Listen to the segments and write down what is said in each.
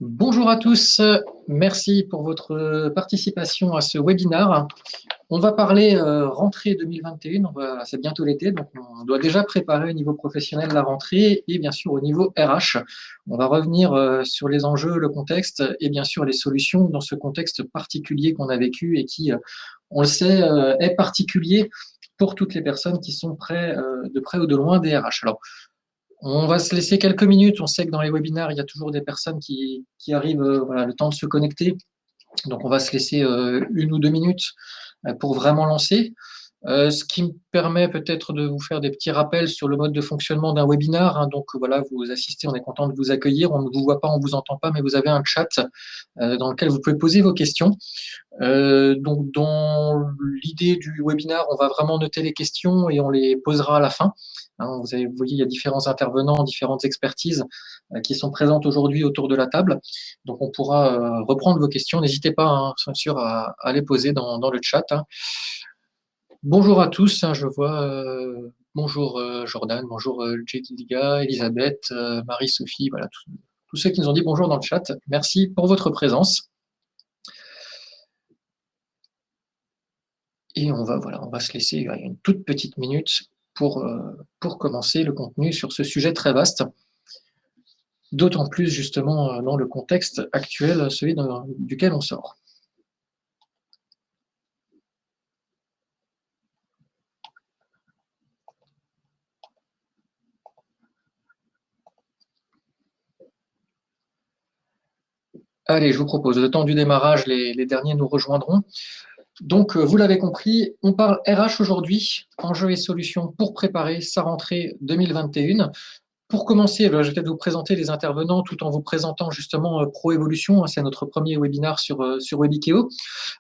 Bonjour à tous, merci pour votre participation à ce webinaire. On va parler rentrée 2021, c'est bientôt l'été, donc on doit déjà préparer au niveau professionnel la rentrée et bien sûr au niveau RH. On va revenir sur les enjeux, le contexte et bien sûr les solutions dans ce contexte particulier qu'on a vécu et qui, on le sait, est particulier pour toutes les personnes qui sont de près ou de loin des RH. Alors, on va se laisser quelques minutes. On sait que dans les webinaires, il y a toujours des personnes qui arrivent, voilà, le temps de se connecter. Donc, on va se laisser 1 ou 2 minutes pour vraiment lancer. Ce qui me permet peut-être de vous faire des petits rappels sur le mode de fonctionnement d'un webinaire, hein. Donc voilà, vous assistez, on est content de vous accueillir. On ne vous voit pas, on ne vous entend pas, mais vous avez un chat dans lequel vous pouvez poser vos questions. Donc, dans l'idée du webinaire, on va vraiment noter les questions et on les posera à la fin. Hein, vous voyez, il y a différents intervenants, différentes expertises qui sont présentes aujourd'hui autour de la table. Donc, on pourra reprendre vos questions. N'hésitez pas, hein, bien sûr, à les poser dans le chat, hein. Bonjour à tous, hein, je vois. Bonjour Jordan, bonjour Jediga, Elisabeth, Marie-Sophie, voilà, tous ceux qui nous ont dit bonjour dans le chat. Merci pour votre présence. Et on va se laisser une toute petite minute pour commencer le contenu sur ce sujet très vaste, d'autant plus justement dans le contexte actuel, celui duquel on sort. Allez, je vous propose, le temps du démarrage, les derniers nous rejoindront. Donc, vous l'avez compris, on parle RH aujourd'hui, enjeux et solutions pour préparer sa rentrée 2021. Pour commencer, je vais peut-être vous présenter les intervenants tout en vous présentant justement ProEvolution. C'est notre premier webinaire sur Webikeo.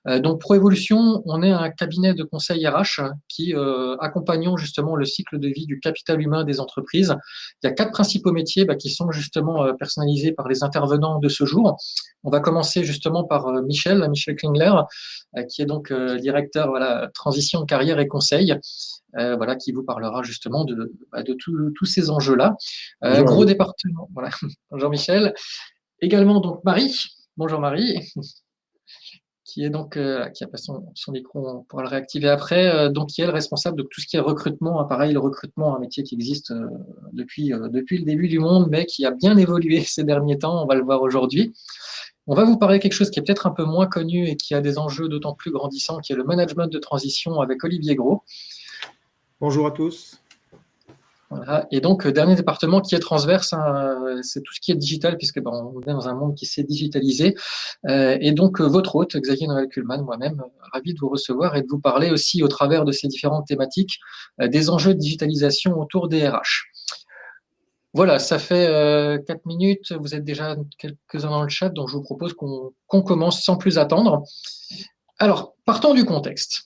Donc, ProEvolution, on est un cabinet de conseil RH qui accompagnons justement le cycle de vie du capital humain des entreprises. Il y a 4 principaux métiers qui sont justement personnalisés par les intervenants de ce jour. On va commencer justement par Michel Klingler, qui est donc directeur transition, carrière et conseil. Voilà, qui vous parlera justement de tous ces enjeux-là. Bonjour à Gros vous. département. Voilà. Bonjour Michel. Également donc Marie. Bonjour Marie, qui est donc qui a pas son micro, on pourra le réactiver après. Donc qui est le responsable de tout ce qui est recrutement. Pareil, le recrutement, un métier qui existe depuis le début du monde, mais qui a bien évolué ces derniers temps. On va le voir aujourd'hui. On va vous parler de quelque chose qui est peut-être un peu moins connu et qui a des enjeux d'autant plus grandissants, qui est le management de transition avec Olivier Gros. Bonjour à tous. Voilà. Et donc, dernier département qui est transverse, hein, c'est tout ce qui est digital, puisque on est dans un monde qui s'est digitalisé. Et donc, votre hôte, Xavier Noël-Kuhlmann, moi-même, ravi de vous recevoir et de vous parler aussi, au travers de ces différentes thématiques, des enjeux de digitalisation autour des RH. Voilà, ça fait 4 minutes, vous êtes déjà quelques-uns dans le chat, donc je vous propose qu'on commence sans plus attendre. Alors, partons du contexte.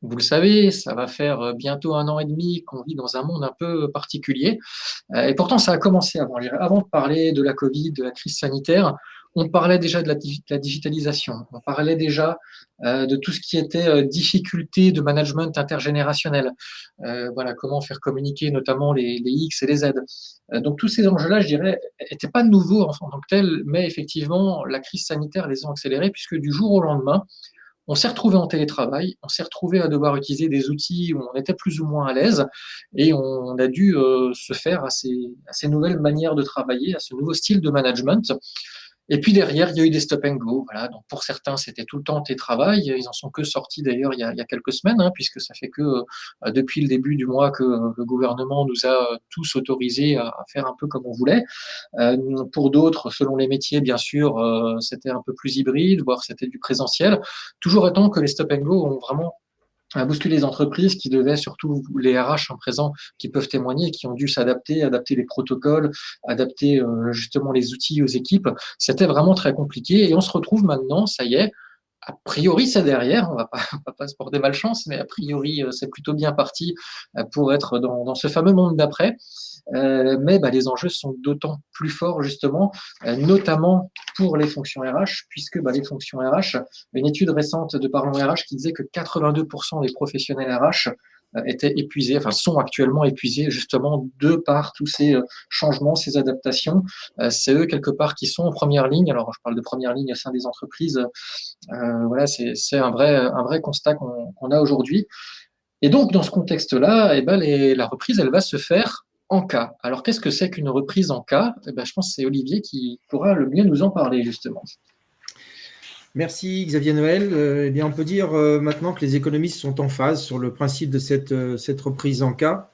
Vous le savez, ça va faire bientôt 1 an et demi qu'on vit dans un monde un peu particulier. Et pourtant, ça a commencé avant. Avant de parler de la Covid, de la crise sanitaire, on parlait déjà de la digitalisation. On parlait déjà de tout ce qui était difficulté de management intergénérationnel. Voilà, comment faire communiquer notamment les X et les Z. Donc tous ces enjeux-là, je dirais, n'étaient pas nouveaux en tant que tels, mais effectivement, la crise sanitaire les a accélérés puisque du jour au lendemain, on s'est retrouvé en télétravail, on s'est retrouvé à devoir utiliser des outils où on était plus ou moins à l'aise et on a dû se faire à ces nouvelles manières de travailler, à ce nouveau style de management. Et puis derrière, il y a eu des stop and go. Voilà. Donc pour certains, c'était tout le temps télétravail. Ils en sont que sortis d'ailleurs il y a quelques semaines, hein, puisque ça fait que depuis le début du mois que le gouvernement nous a tous autorisés à faire un peu comme on voulait. Pour d'autres, selon les métiers, bien sûr, c'était un peu plus hybride, voire c'était du présentiel. Toujours étant que les stop and go ont vraiment bousculé les entreprises qui devaient, surtout les RH en présent, qui peuvent témoigner, qui ont dû s'adapter, adapter les protocoles, adapter justement les outils aux équipes. C'était vraiment très compliqué et on se retrouve maintenant, ça y est, a priori, c'est derrière. On va pas se porter malchance, mais a priori, c'est plutôt bien parti pour être dans ce fameux monde d'après. Mais les enjeux sont d'autant plus forts, justement, notamment pour les fonctions RH, puisque les fonctions RH, une étude récente de Parlons RH qui disait que 82% des professionnels RH étaient épuisés, enfin sont actuellement épuisés justement de par tous ces changements, ces adaptations. C'est eux quelque part qui sont en première ligne. Alors je parle de première ligne au sein des entreprises. Voilà, c'est un vrai constat qu'on a aujourd'hui. Et donc dans ce contexte-là, eh ben, la reprise, elle va se faire en cas. Alors qu'est-ce que c'est qu'une reprise en cas? Eh ben, je pense que c'est Olivier qui pourra le mieux nous en parler justement. Merci Xavier Noël. Eh bien, on peut dire maintenant que les économistes sont en phase sur le principe de cette reprise en cas.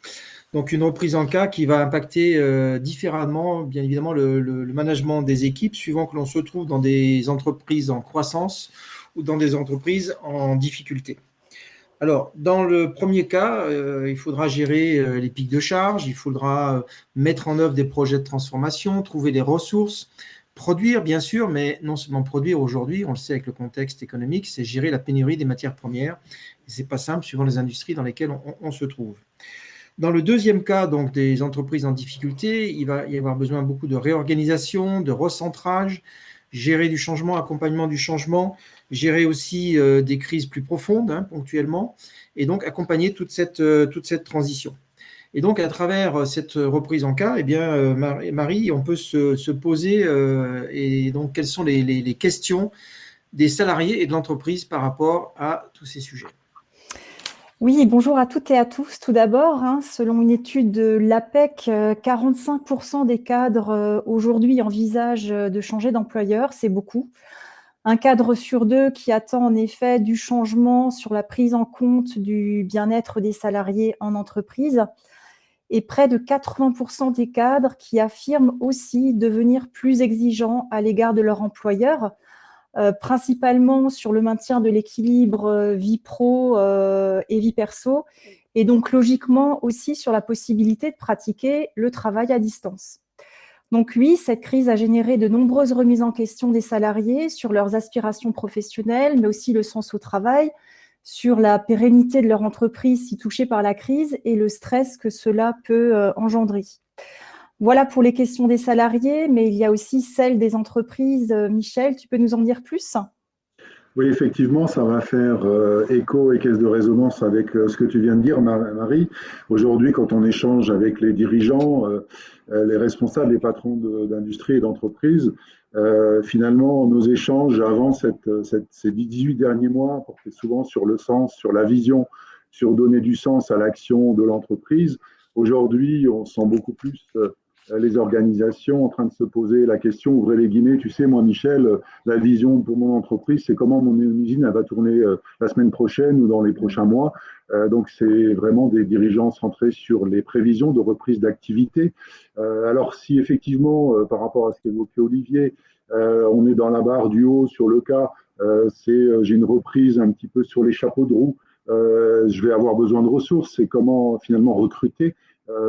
Donc, une reprise en cas qui va impacter différemment, bien évidemment, le management des équipes, suivant que l'on se trouve dans des entreprises en croissance ou dans des entreprises en difficulté. Alors, dans le premier cas, il faudra gérer les pics de charge, il faudra mettre en œuvre des projets de transformation, trouver des ressources, produire, bien sûr, mais non seulement produire aujourd'hui, on le sait avec le contexte économique, c'est gérer la pénurie des matières premières. Et ce n'est pas simple suivant les industries dans lesquelles on se trouve. Dans le deuxième cas, donc des entreprises en difficulté, il va y avoir besoin beaucoup de réorganisation, de recentrage, gérer du changement, accompagnement du changement, gérer aussi des crises plus profondes, ponctuellement, et donc accompagner toute cette transition. Et donc, à travers cette reprise en cas, eh bien, Marie, on peut se poser, et donc, quelles sont les questions des salariés et de l'entreprise par rapport à tous ces sujets? Oui, bonjour à toutes et à tous. Tout d'abord, selon une étude de l'APEC, 45% des cadres aujourd'hui envisagent de changer d'employeur, c'est beaucoup. Un cadre sur deux qui attend en effet du changement sur la prise en compte du bien-être des salariés en entreprise. Et près de 80% des cadres qui affirment aussi devenir plus exigeants à l'égard de leur employeur, principalement sur le maintien de l'équilibre vie pro et vie perso, et donc logiquement aussi sur la possibilité de pratiquer le travail à distance. Donc oui, cette crise a généré de nombreuses remises en question des salariés sur leurs aspirations professionnelles, mais aussi le sens au travail, sur la pérennité de leur entreprise si touchée par la crise et le stress que cela peut engendrer. Voilà pour les questions des salariés, mais il y a aussi celles des entreprises. Michel, tu peux nous en dire plus ? Oui, effectivement, ça va faire écho et caisse de résonance avec ce que tu viens de dire, Marie. Aujourd'hui, quand on échange avec les dirigeants, les responsables, les patrons d'industrie et d'entreprise, finalement, nos échanges avant ces 18 derniers mois portaient souvent sur le sens, sur la vision, sur donner du sens à l'action de l'entreprise. Aujourd'hui, on sent beaucoup plus les organisations en train de se poser la question, ouvrez les guillemets, tu sais, moi, Michel, la vision pour mon entreprise, c'est comment mon usine elle va tourner la semaine prochaine ou dans les prochains mois. Donc, c'est vraiment des dirigeants centrés sur les prévisions de reprise d'activité. Alors, si effectivement, par rapport à ce qu'évoquait Olivier, on est dans la barre du haut sur le cas, j'ai une reprise un petit peu sur les chapeaux de roue, je vais avoir besoin de ressources, c'est comment finalement recruter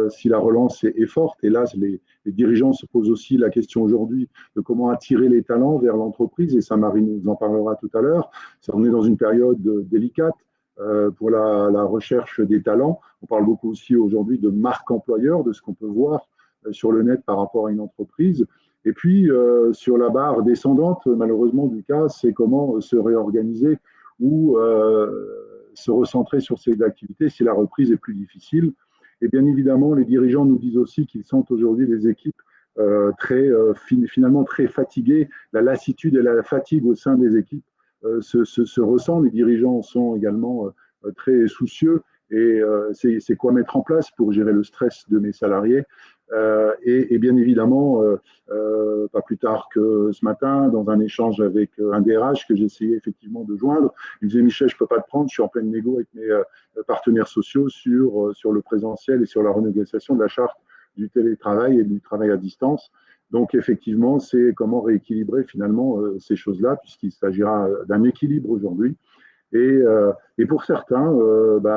si la relance est forte. Et là, les dirigeants se posent aussi la question aujourd'hui de comment attirer les talents vers l'entreprise. Et ça, Marie nous en parlera tout à l'heure. On est dans une période délicate pour la recherche des talents. On parle beaucoup aussi aujourd'hui de marque employeur, de ce qu'on peut voir sur le net par rapport à une entreprise. Et puis, sur la barre descendante, malheureusement, du cas, c'est comment se réorganiser ou se recentrer sur ses activités si la reprise est plus difficile. Et bien évidemment, les dirigeants nous disent aussi qu'ils sentent aujourd'hui les équipes finalement très fatiguées. La lassitude et la fatigue au sein des équipes se ressent. Les dirigeants sont également très soucieux et c'est quoi mettre en place pour gérer le stress de mes salariés. Et bien évidemment, pas plus tard que ce matin, dans un échange avec un DRH que j'ai essayé effectivement de joindre, il me disait Michel, je ne peux pas te prendre, je suis en pleine négo avec mes partenaires sociaux sur le présentiel et sur la renégociation de la charte du télétravail et du travail à distance. Donc effectivement, c'est comment rééquilibrer finalement ces choses-là, puisqu'il s'agira d'un équilibre aujourd'hui. Et pour certains,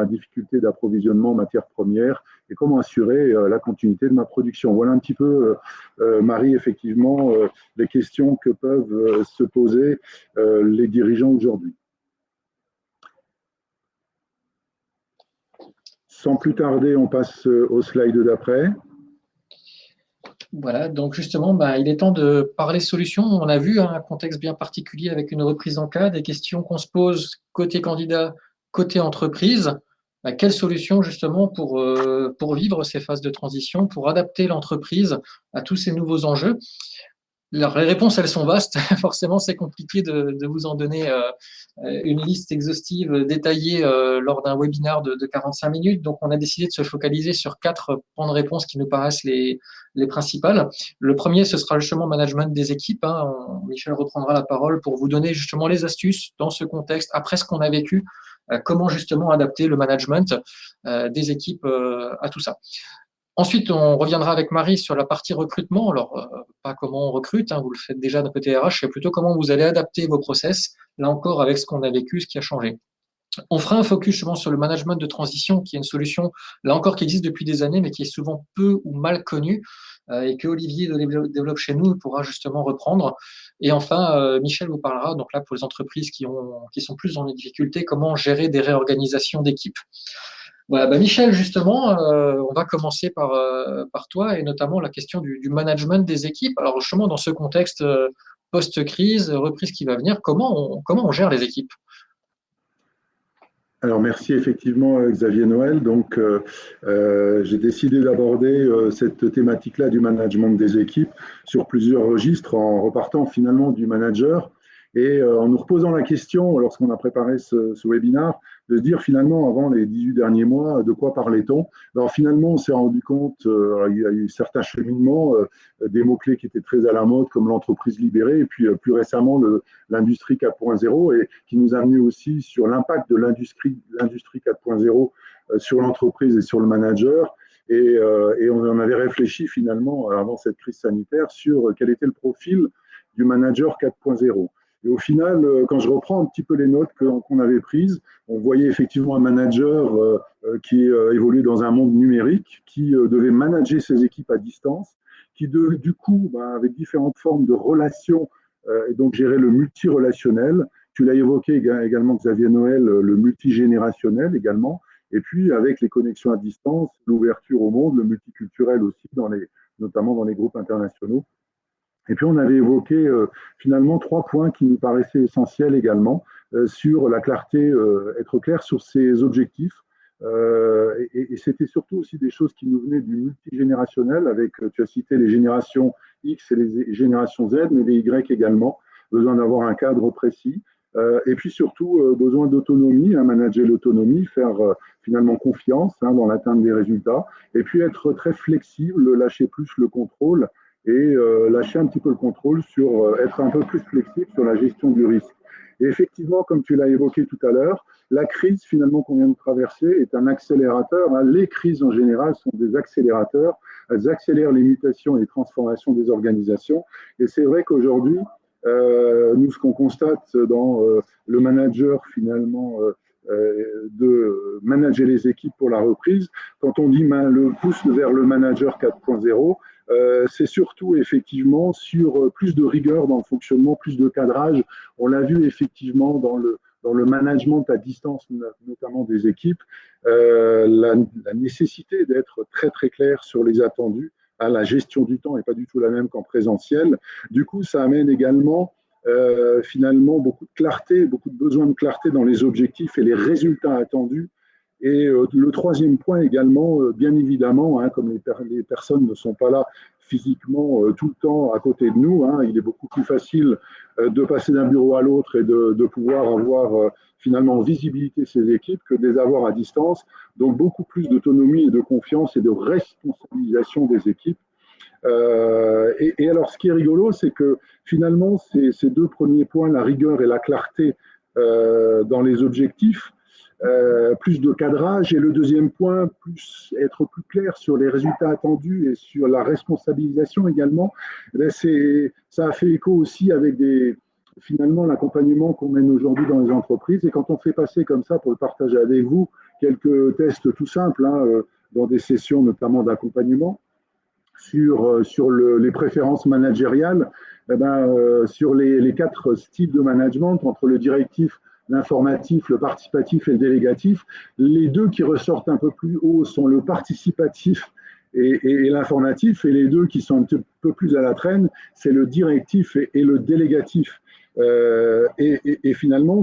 difficulté d'approvisionnement en matières premières et comment assurer la continuité de ma production. Voilà un petit peu, Marie, effectivement, les questions que peuvent se poser les dirigeants aujourd'hui. Sans plus tarder, on passe au slide d'après. Voilà, donc justement, il est temps de parler solutions. On a vu un contexte bien particulier avec une reprise en cas, des questions qu'on se pose côté candidat, côté entreprise. quelle solution justement pour vivre ces phases de transition, pour adapter l'entreprise à tous ces nouveaux enjeux. Alors, les réponses, elles sont vastes. Forcément, c'est compliqué de vous en donner une liste exhaustive détaillée lors d'un webinaire de 45 minutes. Donc, on a décidé de se focaliser sur 4 points de réponse qui nous paraissent les principales. Le premier, ce sera justement management des équipes. Michel reprendra la parole pour vous donner justement les astuces dans ce contexte, après ce qu'on a vécu, comment justement adapter le management des équipes à tout ça. Ensuite, on reviendra avec Marie sur la partie recrutement. Alors, pas comment on recrute, vous le faites déjà d'un côté RH, c'est plutôt comment vous allez adapter vos process, là encore avec ce qu'on a vécu, ce qui a changé. On fera un focus justement sur le management de transition, qui est une solution, là encore, qui existe depuis des années, mais qui est souvent peu ou mal connue, et que Olivier développe chez nous, pourra justement reprendre. Et enfin, Michel vous parlera, donc là, pour les entreprises qui sont plus dans les difficultés, comment gérer des réorganisations d'équipes. Voilà, Michel, justement, on va commencer par toi et notamment la question du management des équipes. Alors justement, dans ce contexte post-crise, reprise qui va venir, comment on gère les équipes? Alors merci effectivement Xavier Noël. Donc j'ai décidé d'aborder cette thématique-là du management des équipes sur plusieurs registres en repartant finalement du manager et en nous reposant la question lorsqu'on a préparé ce webinaire de se dire finalement avant les 18 derniers mois de quoi parlait-on. Alors finalement on s'est rendu compte, il y a eu certains cheminements, des mots-clés qui étaient très à la mode comme l'entreprise libérée et puis plus récemment l'industrie 4.0 et qui nous a amené aussi sur l'impact de l'industrie 4.0 sur l'entreprise et sur le manager. Et on en avait réfléchi finalement avant cette crise sanitaire sur quel était le profil du manager 4.0. Et au final, quand je reprends un petit peu les notes qu'on avait prises, on voyait effectivement un manager qui évoluait dans un monde numérique, qui devait manager ses équipes à distance, qui du coup avait différentes formes de relations et donc gérer le multirelationnel. Tu l'as évoqué également, Xavier Noël, le multigénérationnel également. Et puis, avec les connexions à distance, l'ouverture au monde, le multiculturel aussi, notamment dans les groupes internationaux. Et puis, on avait évoqué finalement 3 points qui nous paraissaient essentiels également sur la clarté, être clair sur ses objectifs. Et c'était surtout aussi des choses qui nous venaient du multigénérationnel, avec, tu as cité les générations X et les générations Z, mais les Y également, besoin d'avoir un cadre précis. Et puis surtout, besoin d'autonomie, manager l'autonomie, faire finalement confiance dans l'atteinte des résultats, et puis être très flexible, lâcher plus le contrôle, et lâcher un petit peu le contrôle sur être un peu plus flexible sur la gestion du risque. Et effectivement, comme tu l'as évoqué tout à l'heure, la crise finalement qu'on vient de traverser est un accélérateur. Les crises en général sont des accélérateurs. Elles accélèrent les mutations et les transformations des organisations. Et c'est vrai qu'aujourd'hui, nous, ce qu'on constate dans le manager finalement de manager les équipes pour la reprise, quand on dit le pouce vers le manager 4.0, c'est surtout effectivement sur plus de rigueur dans le fonctionnement, plus de cadrage. On l'a vu effectivement dans le management à distance, notamment des équipes, la nécessité d'être très très clair sur les attendus. La gestion du temps n'est pas du tout la même qu'en présentiel. Du coup, ça amène également finalement beaucoup de clarté, beaucoup de besoin de clarté dans les objectifs et les résultats attendus. Et le troisième point également, bien évidemment, comme les personnes ne sont pas là physiquement tout le temps à côté de nous, il est beaucoup plus facile de passer d'un bureau à l'autre et de pouvoir avoir finalement visibilité ces équipes que de les avoir à distance. Donc beaucoup plus d'autonomie et de confiance et de responsabilisation des équipes. Et alors, ce qui est rigolo, c'est que finalement, ces 2 premiers points, la rigueur et la clarté dans les objectifs, plus de cadrage, et le deuxième point, être plus clair sur les résultats attendus et sur la responsabilisation également, ça a fait écho aussi avec finalement l'accompagnement qu'on mène aujourd'hui dans les entreprises. Et quand on fait passer comme ça, pour le partager avec vous, quelques tests tout simples dans des sessions notamment d'accompagnement, sur les préférences managériales, sur les 4 styles de management, entre le directif, l'informatif, le participatif et le délégatif, les 2 qui ressortent un peu plus haut sont le participatif et l'informatif, et les 2 qui sont un peu plus à la traîne, c'est le directif et le délégatif. Et finalement,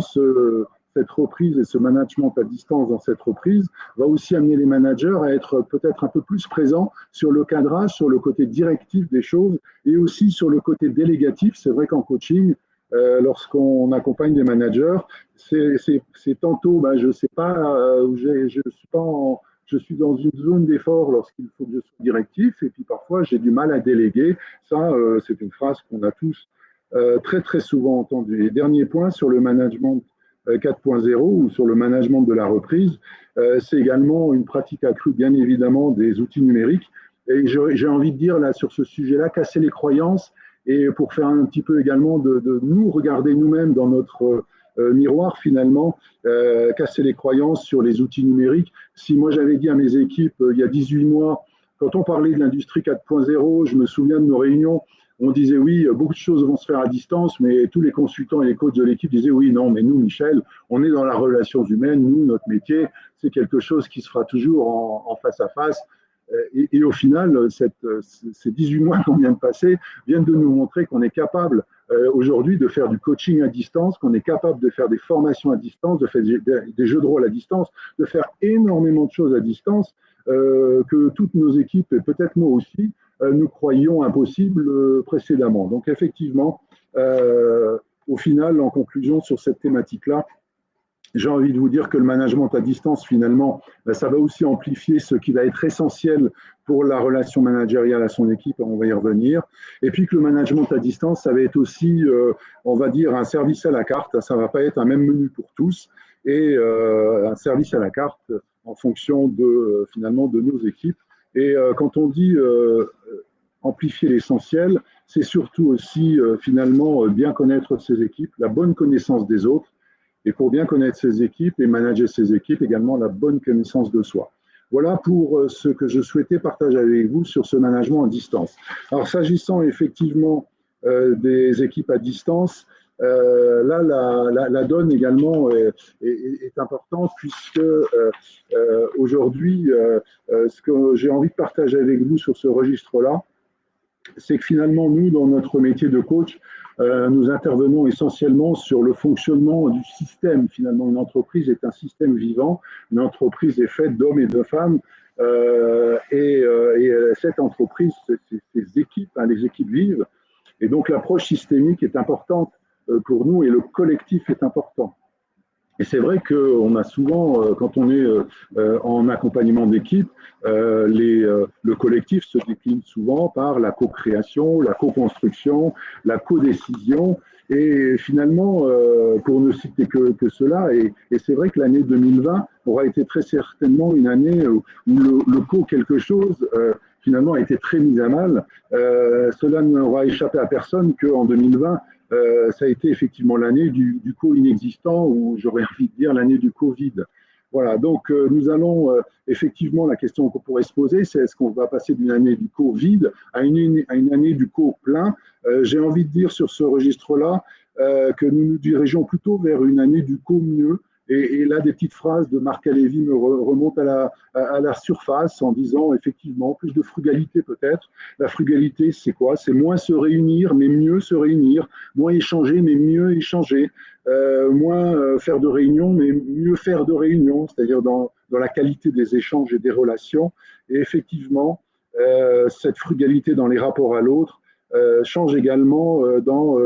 cette reprise et ce management à distance dans cette reprise va aussi amener les managers à être peut-être un peu plus présents sur le cadrage, sur le côté directif des choses et aussi sur le côté délégatif. C'est vrai qu'en coaching, lorsqu'on accompagne des managers, c'est tantôt, je ne sais pas, je suis dans une zone d'effort lorsqu'il faut que je sois directif, et puis parfois j'ai du mal à déléguer. Ça, c'est une phrase qu'on a tous très très souvent entendue. Et dernier point sur le management 4.0 ou sur le management de la reprise, c'est également une pratique accrue, bien évidemment, des outils numériques. Et j'ai envie de dire là sur ce sujet-là, casser les croyances et pour faire un petit peu également de nous regarder nous-mêmes dans notre miroir finalement, casser les croyances sur les outils numériques. Si moi j'avais dit à mes équipes il y a 18 mois, quand on parlait de l'industrie 4.0, je me souviens de nos réunions, on disait oui, beaucoup de choses vont se faire à distance, mais tous les consultants et les coachs de l'équipe disaient oui, non, mais nous, Michel, on est dans la relation humaine, nous, notre métier, c'est quelque chose qui se fera toujours en face à face. Et au final, ces 18 mois qu'on vient de passer viennent de nous montrer qu'on est capable aujourd'hui de faire du coaching à distance, qu'on est capable de faire des formations à distance, de faire des jeux de rôle à distance, de faire énormément de choses à distance que toutes nos équipes, et peut-être moi aussi, nous croyions impossibles précédemment. Donc effectivement, au final, en conclusion sur cette thématique-là, j'ai envie de vous dire que le management à distance, finalement, ça va aussi amplifier ce qui va être essentiel pour la relation managériale à son équipe, on va y revenir. Et puis que le management à distance, ça va être aussi, on va dire, un service à la carte, ça ne va pas être un même menu pour tous, et un service à la carte en fonction de, finalement, de nos équipes. Et quand on dit amplifier l'essentiel, c'est surtout aussi, finalement, bien connaître ses équipes, la bonne connaissance des autres, et pour bien connaître ses équipes et manager ses équipes, également la bonne connaissance de soi. Voilà pour ce que je souhaitais partager avec vous sur ce management à distance. Alors, s'agissant effectivement des équipes à distance, là, la donne également est importante puisque aujourd'hui, ce que j'ai envie de partager avec vous sur ce registre-là, c'est que finalement, nous, dans notre métier de coach, nous intervenons essentiellement sur le fonctionnement du système. Finalement, une entreprise est un système vivant. Une entreprise est faite d'hommes et de femmes. Et cette entreprise, ces équipes, les équipes vivent. Et donc, l'approche systémique est importante pour nous et le collectif est important. Et c'est vrai qu'on a souvent, quand on est en accompagnement d'équipe, le collectif se décline souvent par la co-création, la co-construction, la co-décision. Et finalement, pour ne citer que cela, et c'est vrai que l'année 2020 aura été très certainement une année où le co-quelque chose, finalement, a été très mis à mal. Cela n'aura échappé à personne qu'en 2020, ça a été effectivement l'année du co-inexistant, ou j'aurais envie de dire l'année du Covid. Voilà, donc nous allons effectivement, la question qu'on pourrait se poser, c'est est-ce qu'on va passer d'une année du co-vide à une année du co-plein. J'ai envie de dire sur ce registre-là que nous nous dirigeons plutôt vers une année du co-mieux. Et là, des petites phrases de Marc Alévi me remontent à la surface en disant effectivement plus de frugalité peut-être. La frugalité, c'est quoi? C'est moins se réunir, mais mieux se réunir. Moins échanger, mais mieux échanger. Moins faire de réunions, mais mieux faire de réunions, c'est-à-dire dans la qualité des échanges et des relations. Et effectivement, cette frugalité dans les rapports à l'autre change également dans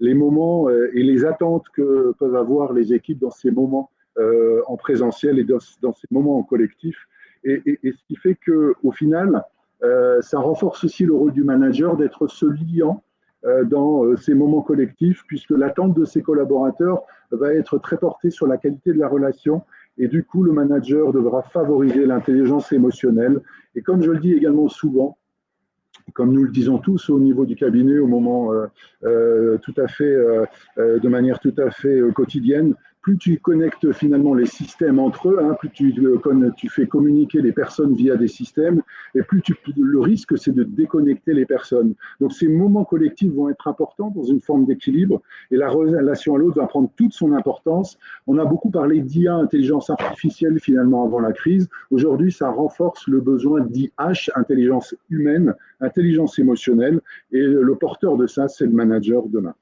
les moments et les attentes que peuvent avoir les équipes dans ces moments en présentiel et dans ces moments en collectif. Et ce qui fait qu'au final, ça renforce aussi le rôle du manager d'être ce liant dans ces moments collectifs, puisque l'attente de ses collaborateurs va être très portée sur la qualité de la relation. Et du coup, le manager devra favoriser l'intelligence émotionnelle. Et comme je le dis également souvent, comme nous le disons tous au niveau du cabinet, au moment tout à fait, de manière tout à fait quotidienne, plus tu connectes finalement les systèmes entre eux, plus tu fais communiquer les personnes via des systèmes, et plus le risque, c'est de déconnecter les personnes. Donc ces moments collectifs vont être importants dans une forme d'équilibre, et la relation à l'autre va prendre toute son importance. On a beaucoup parlé d'IA, intelligence artificielle, finalement, avant la crise. Aujourd'hui, ça renforce le besoin d'IH, intelligence humaine, intelligence émotionnelle, et le porteur de ça, c'est le manager demain.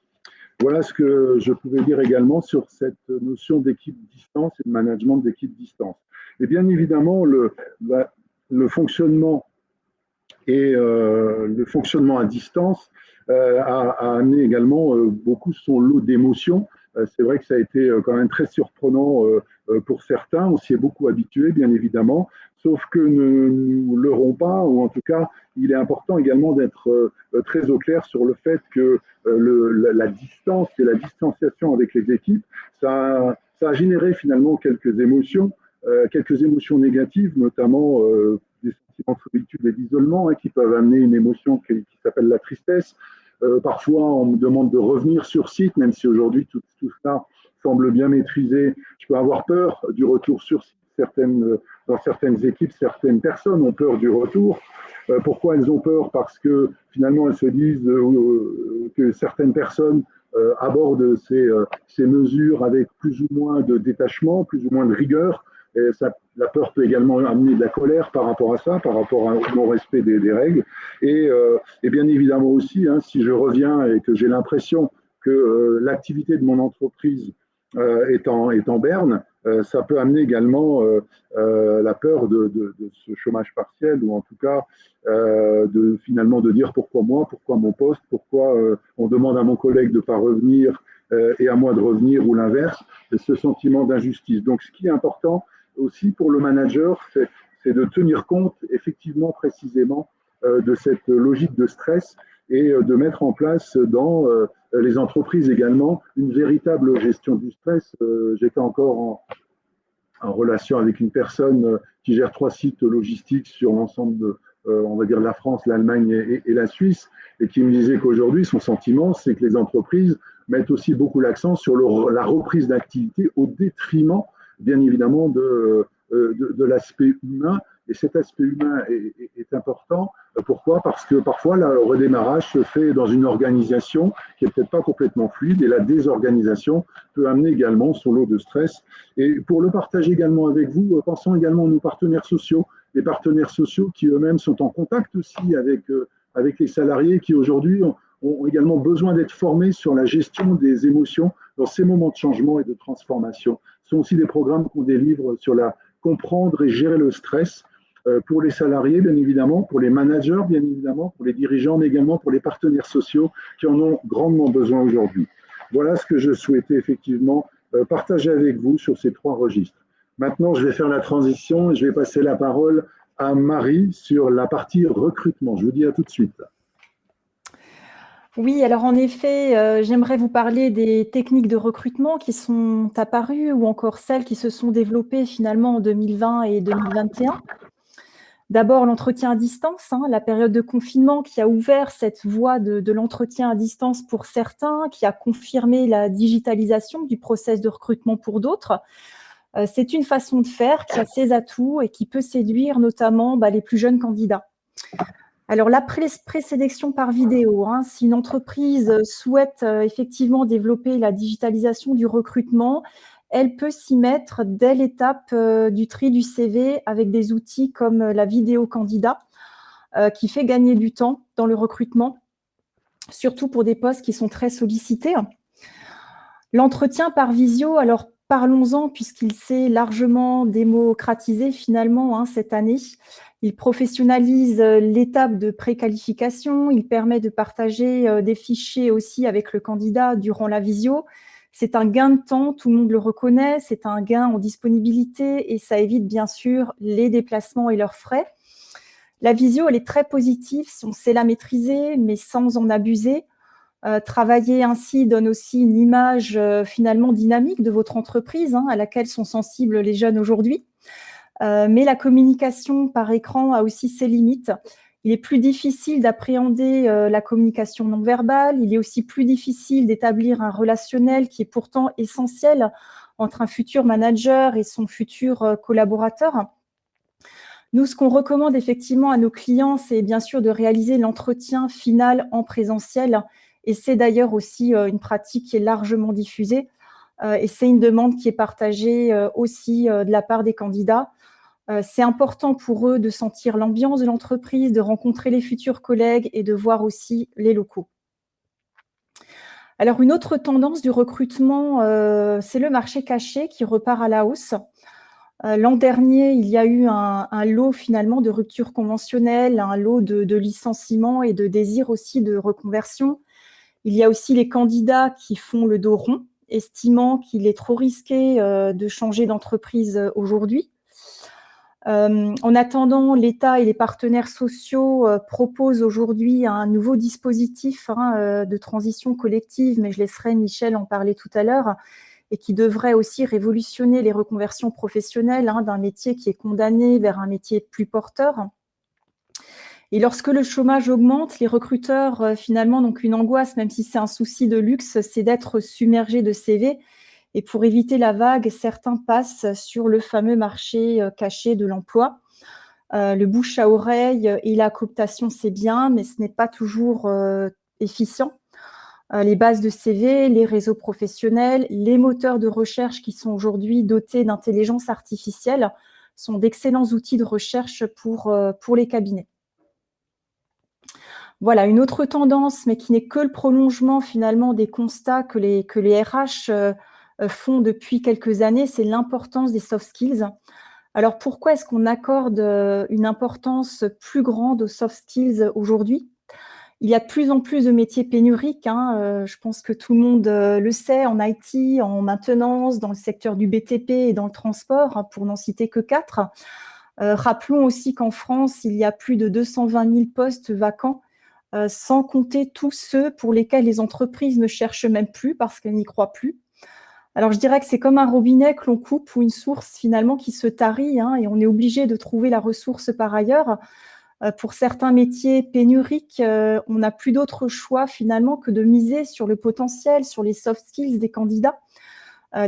Voilà ce que je pouvais dire également sur cette notion d'équipe distance et de management d'équipe distance. Et bien évidemment, le fonctionnement le fonctionnement à distance a amené également beaucoup son lot d'émotions. C'est vrai que ça a été quand même très surprenant pour certains. On s'y est beaucoup habitué, bien évidemment, sauf que ne nous leurrons pas, ou en tout cas, il est important également d'être très au clair sur le fait que la distance et la distanciation avec les équipes, ça a généré finalement quelques émotions négatives, notamment des sentiments de solitude et d'isolement qui peuvent amener une émotion qui s'appelle la tristesse. Parfois, on me demande de revenir sur site, même si aujourd'hui tout ça semble bien maîtrisé. Je peux avoir peur du retour sur site. Dans certaines équipes, certaines personnes ont peur du retour. Pourquoi elles ont peur? Parce que finalement, elles se disent que certaines personnes abordent ces mesures avec plus ou moins de détachement, plus ou moins de rigueur. Et la peur peut également amener de la colère par rapport à ça, par rapport au non-respect des règles. Et bien évidemment aussi, si je reviens et que j'ai l'impression que l'activité de mon entreprise est en berne, ça peut amener également la peur de ce chômage partiel, ou en tout cas finalement de dire pourquoi moi, pourquoi mon poste, pourquoi on demande à mon collègue de ne pas revenir et à moi de revenir, ou l'inverse, ce sentiment d'injustice. Donc ce qui est important aussi pour le manager, c'est de tenir compte effectivement précisément de cette logique de stress et de mettre en place dans les entreprises également une véritable gestion du stress. J'étais encore en relation avec une personne qui gère 3 sites logistiques sur l'ensemble de, on va dire, la France, l'Allemagne et la Suisse, et qui me disait qu'aujourd'hui, son sentiment, c'est que les entreprises mettent aussi beaucoup l'accent sur la reprise d'activité au détriment, bien évidemment, de l'aspect humain. Et cet aspect humain est important. Pourquoi? Parce que parfois, le redémarrage se fait dans une organisation qui n'est peut-être pas complètement fluide, et la désorganisation peut amener également son lot de stress. Et pour le partager également avec vous, pensons également à nos partenaires sociaux, les partenaires sociaux qui eux-mêmes sont en contact aussi avec les salariés, qui aujourd'hui ont également besoin d'être formés sur la gestion des émotions dans ces moments de changement et de transformation. Ce sont aussi des programmes qu'on délivre sur la comprendre et gérer le stress pour les salariés, bien évidemment, pour les managers, bien évidemment, pour les dirigeants, mais également pour les partenaires sociaux qui en ont grandement besoin aujourd'hui. Voilà ce que je souhaitais effectivement partager avec vous sur ces 3 registres. Maintenant, je vais faire la transition et je vais passer la parole à Marie sur la partie recrutement. Je vous dis à tout de suite. Oui, alors en effet, j'aimerais vous parler des techniques de recrutement qui sont apparues, ou encore celles qui se sont développées finalement en 2020 et 2021. D'abord, l'entretien à distance, la période de confinement qui a ouvert cette voie de l'entretien à distance pour certains, qui a confirmé la digitalisation du process de recrutement pour d'autres. C'est une façon de faire qui a ses atouts et qui peut séduire notamment les plus jeunes candidats. Alors, la présélection par vidéo, si une entreprise souhaite effectivement développer la digitalisation du recrutement, elle peut s'y mettre dès l'étape du tri du CV avec des outils comme la vidéo candidat, qui fait gagner du temps dans le recrutement, surtout pour des postes qui sont très sollicités. L'entretien par visio, alors parlons-en puisqu'il s'est largement démocratisé finalement cette année. Il professionnalise l'étape de préqualification, il permet de partager des fichiers aussi avec le candidat durant la visio. C'est un gain de temps, tout le monde le reconnaît, c'est un gain en disponibilité et ça évite bien sûr les déplacements et leurs frais. La visio, elle est très positive si on sait la maîtriser, mais sans en abuser. Travailler ainsi donne aussi une image finalement dynamique de votre entreprise, à laquelle sont sensibles les jeunes aujourd'hui. Mais la communication par écran a aussi ses limites. Il est plus difficile d'appréhender la communication non verbale. Il est aussi plus difficile d'établir un relationnel qui est pourtant essentiel entre un futur manager et son futur collaborateur. Nous, ce qu'on recommande effectivement à nos clients, c'est bien sûr de réaliser l'entretien final en présentiel. Et c'est d'ailleurs aussi une pratique qui est largement diffusée. Et c'est une demande qui est partagée aussi de la part des candidats. C'est important pour eux de sentir l'ambiance de l'entreprise, de rencontrer les futurs collègues et de voir aussi les locaux. Alors, une autre tendance du recrutement, c'est le marché caché qui repart à la hausse. L'an dernier, il y a eu un lot finalement de rupture conventionnelle, un lot de licenciements et de désir aussi de reconversion. Il y a aussi les candidats qui font le dos rond, estimant qu'il est trop risqué de changer d'entreprise aujourd'hui. En attendant, l'État et les partenaires sociaux proposent aujourd'hui un nouveau dispositif de transition collective, mais je laisserai Michel en parler tout à l'heure, et qui devrait aussi révolutionner les reconversions professionnelles d'un métier qui est condamné vers un métier plus porteur. Et lorsque le chômage augmente, les recruteurs, finalement, donc une angoisse, même si c'est un souci de luxe, c'est d'être submergés de CV. Et pour éviter la vague, certains passent sur le fameux marché caché de l'emploi. Le bouche à oreille et la cooptation, c'est bien, mais ce n'est pas toujours efficient. Les bases de CV, les réseaux professionnels, les moteurs de recherche qui sont aujourd'hui dotés d'intelligence artificielle sont d'excellents outils de recherche pour les cabinets. Voilà, une autre tendance, mais qui n'est que le prolongement finalement des constats que les RH font depuis quelques années, c'est l'importance des soft skills. Alors pourquoi est-ce qu'on accorde une importance plus grande aux soft skills aujourd'hui ? Il y a de plus en plus de métiers pénuriques, je pense que tout le monde le sait, en IT, en maintenance, dans le secteur du BTP et dans le transport, pour n'en citer que 4. Rappelons aussi qu'en France, il y a plus de 220 000 postes vacants, sans compter tous ceux pour lesquels les entreprises ne cherchent même plus parce qu'elles n'y croient plus. Alors, je dirais que c'est comme un robinet que l'on coupe ou une source finalement qui se tarit, et on est obligé de trouver la ressource par ailleurs. Pour certains métiers pénuriques, on n'a plus d'autre choix finalement que de miser sur le potentiel, sur les soft skills des candidats.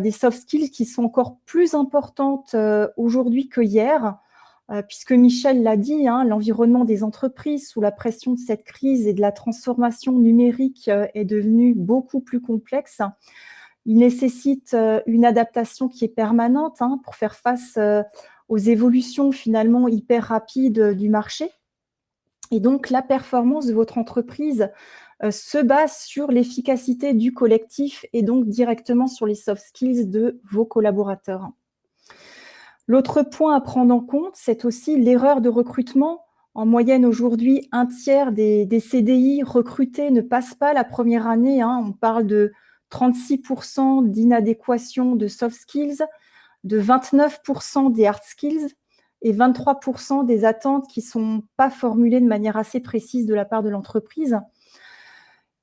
Des soft skills qui sont encore plus importantes aujourd'hui que hier, puisque Michel l'a dit, l'environnement des entreprises sous la pression de cette crise et de la transformation numérique est devenu beaucoup plus complexe. Il nécessite une adaptation qui est permanente pour faire face aux évolutions finalement hyper rapides du marché. Et donc, la performance de votre entreprise se base sur l'efficacité du collectif et donc directement sur les soft skills de vos collaborateurs. L'autre point à prendre en compte, c'est aussi l'erreur de recrutement. En moyenne, aujourd'hui, un tiers des CDI recrutés ne passent pas la première année. On parle de 36% d'inadéquation de soft skills, de 29% des hard skills et 23% des attentes qui ne sont pas formulées de manière assez précise de la part de l'entreprise.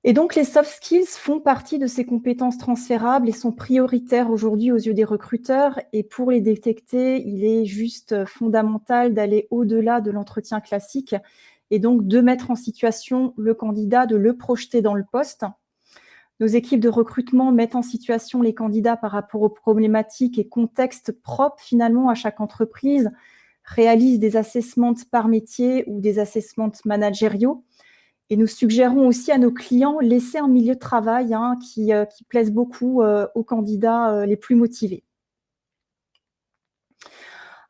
Et donc, les soft skills font partie de ces compétences transférables et sont prioritaires aujourd'hui aux yeux des recruteurs. Et pour les détecter, il est juste fondamental d'aller au-delà de l'entretien classique et donc de mettre en situation le candidat, de le projeter dans le poste. Nos équipes de recrutement mettent en situation les candidats par rapport aux problématiques et contextes propres finalement à chaque entreprise, réalisent des assessments par métier ou des assessments managériaux. Et nous suggérons aussi à nos clients laisser un milieu de travail qui plaise beaucoup aux candidats les plus motivés.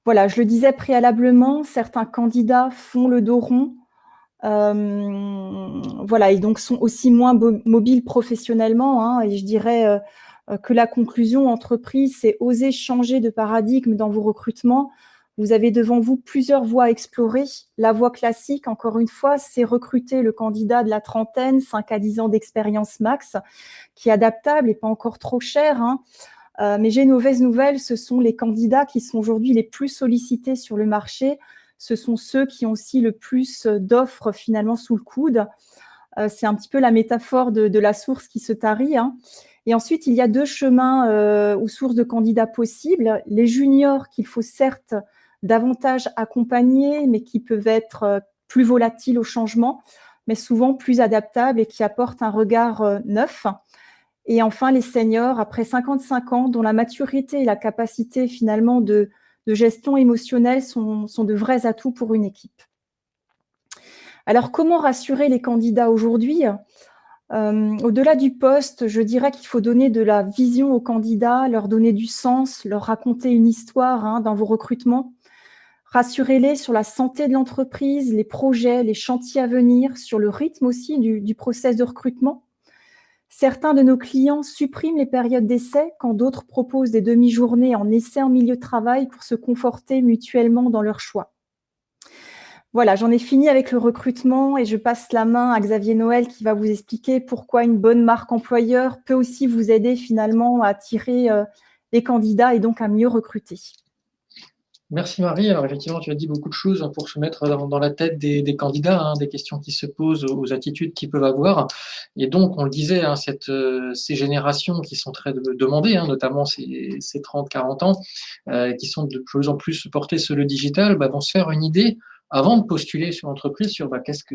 Voilà, je le disais préalablement, certains candidats font le dos rond, voilà, et donc sont aussi moins mobiles professionnellement. Et je dirais que la conclusion entreprise, c'est oser changer de paradigme dans vos recrutements. Vous avez devant vous plusieurs voies à explorer. La voie classique, encore une fois, c'est recruter le candidat de la trentaine, 5 à 10 ans d'expérience max, qui est adaptable et pas encore trop cher. Mais j'ai une mauvaise nouvelle, ce sont les candidats qui sont aujourd'hui les plus sollicités sur le marché. Ce sont ceux qui ont aussi le plus d'offres finalement sous le coude. C'est un petit peu la métaphore de la source qui se tarit. Et ensuite, il y a 2 chemins ou sources de candidats possibles. Les juniors qu'il faut certes davantage accompagner, mais qui peuvent être plus volatiles au changement, mais souvent plus adaptables et qui apportent un regard neuf. Et enfin, les seniors, après 55 ans, dont la maturité et la capacité finalement de gestion émotionnelle sont de vrais atouts pour une équipe. Alors, comment rassurer les candidats aujourd'hui ? Au-delà du poste, je dirais qu'il faut donner de la vision aux candidats, leur donner du sens, leur raconter une histoire dans vos recrutements. Rassurez-les sur la santé de l'entreprise, les projets, les chantiers à venir, sur le rythme aussi du process de recrutement. Certains de nos clients suppriment les périodes d'essai quand d'autres proposent des demi-journées en essai en milieu de travail pour se conforter mutuellement dans leur choix. Voilà, j'en ai fini avec le recrutement et je passe la main à Xavier Noël qui va vous expliquer pourquoi une bonne marque employeur peut aussi vous aider finalement à attirer les candidats et donc à mieux recruter. Merci Marie. Alors effectivement, tu as dit beaucoup de choses pour se mettre dans la tête des candidats, hein, des questions qui se posent, aux attitudes qu'ils peuvent avoir. Et donc, on le disait, hein, ces générations qui sont très demandées, hein, notamment ces 30-40 ans, qui sont de plus en plus portées sur le digital, vont se faire une idée avant de postuler sur l'entreprise, sur qu'est-ce que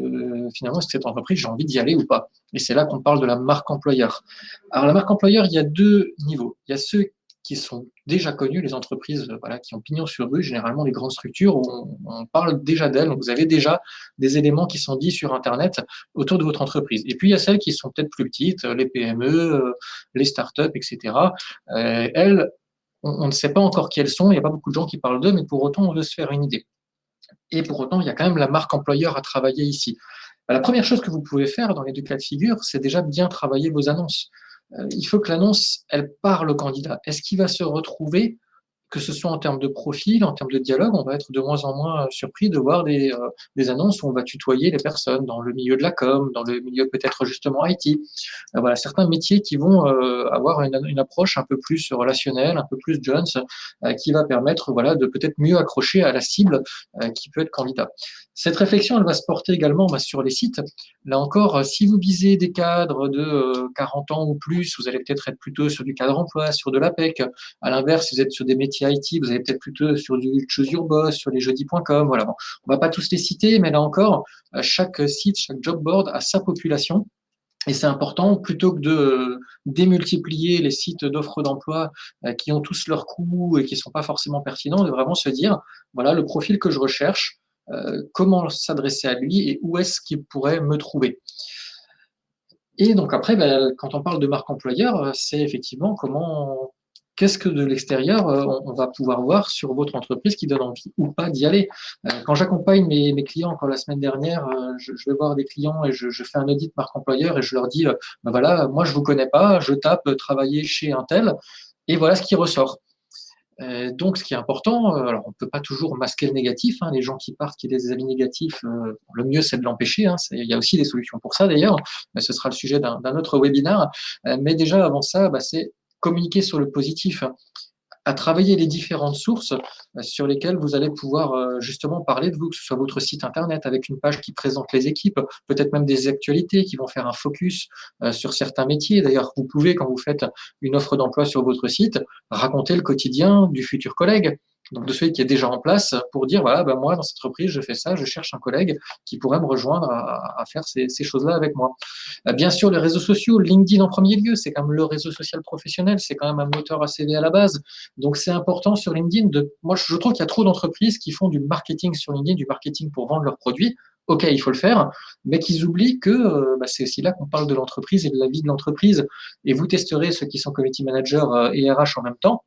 finalement, est-ce que cette entreprise, j'ai envie d'y aller ou pas. Et c'est là qu'on parle de la marque employeur. Alors la marque employeur, il y a deux niveaux. Il y a ceux qui sont déjà connus, les entreprises qui ont pignon sur rue, généralement les grandes structures, on parle déjà d'elles, donc vous avez déjà des éléments qui sont dits sur Internet autour de votre entreprise. Et puis il y a celles qui sont peut-être plus petites, les PME, les startups, etc. Elles, on ne sait pas encore qui elles sont, il n'y a pas beaucoup de gens qui parlent d'eux, mais pour autant on veut se faire une idée. Et pour autant, il y a quand même la marque employeur à travailler ici. La première chose que vous pouvez faire dans les deux cas de figure, c'est déjà bien travailler vos annonces. Il faut que l'annonce, elle parle au candidat. Est-ce qu'il va se retrouver, que ce soit en termes de profil, en termes de dialogue, on va être de moins en moins surpris de voir des annonces où on va tutoyer les personnes dans le milieu de la com, dans le milieu peut-être justement IT. Voilà, certains métiers qui vont avoir une approche un peu plus relationnelle, un peu plus Jones, qui va permettre de peut-être mieux accrocher à la cible qui peut être candidat. Cette réflexion, elle va se porter également sur les sites. Là encore, si vous visez des cadres de 40 ans ou plus, vous allez peut-être être plutôt sur du cadre emploi, sur de l'APEC. À l'inverse, si vous êtes sur des métiers IT, vous allez peut-être plutôt sur du Choose Your Boss, sur les jeudis.com. Voilà. Bon, on va pas tous les citer, mais là encore, chaque site, chaque job board a sa population. Et c'est important, plutôt que de démultiplier les sites d'offres d'emploi qui ont tous leurs coûts et qui ne sont pas forcément pertinents, de vraiment se dire, voilà, le profil que je recherche, comment s'adresser à lui et où est-ce qu'il pourrait me trouver. Et donc après, quand on parle de marque employeur, c'est effectivement qu'est-ce que de l'extérieur on va pouvoir voir sur votre entreprise qui donne envie ou pas d'y aller. Quand j'accompagne mes clients, encore la semaine dernière, je vais voir des clients et je fais un audit marque employeur et je leur dis, voilà, moi je vous connais pas, je tape travailler chez un tel et voilà ce qui ressort. Donc, ce qui est important, alors on ne peut pas toujours masquer le négatif, hein, les gens qui partent, qui aient des avis négatifs, le mieux c'est de l'empêcher, hein, il y a aussi des solutions pour ça d'ailleurs, mais ce sera le sujet d'un autre webinaire. Mais déjà avant ça, c'est communiquer sur le positif, à travailler les différentes sources sur lesquelles vous allez pouvoir justement parler de vous, que ce soit votre site internet avec une page qui présente les équipes, peut-être même des actualités qui vont faire un focus sur certains métiers. D'ailleurs, vous pouvez, quand vous faites une offre d'emploi sur votre site, raconter le quotidien du futur collègue. Donc de celui qui est déjà en place pour dire, voilà, moi, dans cette entreprise, je fais ça, je cherche un collègue qui pourrait me rejoindre à faire ces choses-là avec moi. Bien sûr, les réseaux sociaux, LinkedIn en premier lieu, c'est quand même le réseau social professionnel, c'est quand même un moteur à CV à la base. Donc, c'est important sur LinkedIn. Moi, je trouve qu'il y a trop d'entreprises qui font du marketing sur LinkedIn, du marketing pour vendre leurs produits. OK, il faut le faire, mais qu'ils oublient que c'est aussi là qu'on parle de l'entreprise et de la vie de l'entreprise. Et vous testerez ceux qui sont community managers et RH en même temps.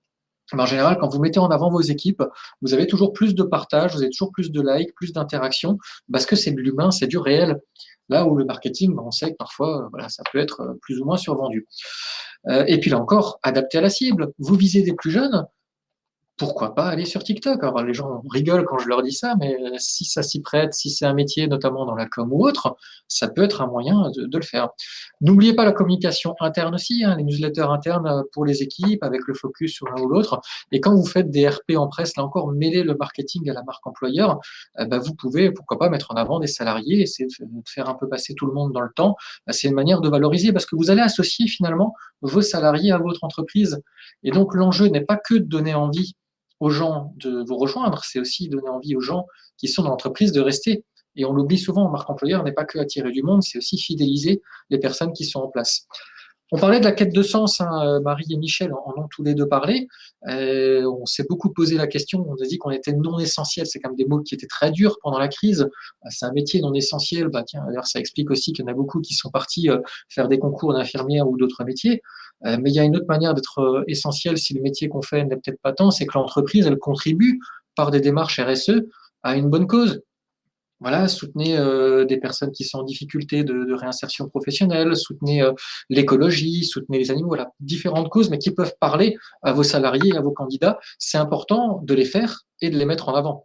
En général, quand vous mettez en avant vos équipes, vous avez toujours plus de partage, vous avez toujours plus de likes, plus d'interactions, parce que c'est de l'humain, c'est du réel. Là où le marketing, on sait que parfois, ça peut être plus ou moins survendu. Et puis là encore, adapté à la cible. Vous visez des plus jeunes, pourquoi pas aller sur TikTok? Alors, les gens rigolent quand je leur dis ça, mais si ça s'y prête, si c'est un métier, notamment dans la com ou autre, ça peut être un moyen de le faire. N'oubliez pas la communication interne aussi, hein, les newsletters internes pour les équipes, avec le focus sur l'un ou l'autre. Et quand vous faites des RP en presse, là encore, mêler le marketing à la marque employeur, vous pouvez, pourquoi pas, mettre en avant des salariés, essayer de faire un peu passer tout le monde dans le temps. C'est une manière de valoriser, parce que vous allez associer finalement vos salariés à votre entreprise. Et donc, l'enjeu n'est pas que de donner envie aux gens de vous rejoindre, c'est aussi donner envie aux gens qui sont dans l'entreprise de rester. Et on l'oublie souvent, marque employeur n'est pas que attirer du monde, c'est aussi fidéliser les personnes qui sont en place. On parlait de la quête de sens, hein, Marie et Michel en ont tous les deux parlé. On s'est beaucoup posé la question, on a dit qu'on était non essentiel, c'est quand même des mots qui étaient très durs pendant la crise. C'est un métier non essentiel, d'ailleurs ça explique aussi qu'il y en a beaucoup qui sont partis faire des concours d'infirmière ou d'autres métiers. Mais il y a une autre manière d'être essentiel si le métier qu'on fait n'est peut-être pas tant, c'est que l'entreprise, elle contribue par des démarches RSE à une bonne cause. Voilà, soutenez des personnes qui sont en difficulté de réinsertion professionnelle, soutenez l'écologie, soutenez les animaux, voilà, différentes causes, mais qui peuvent parler à vos salariés, à vos candidats. C'est important de les faire et de les mettre en avant.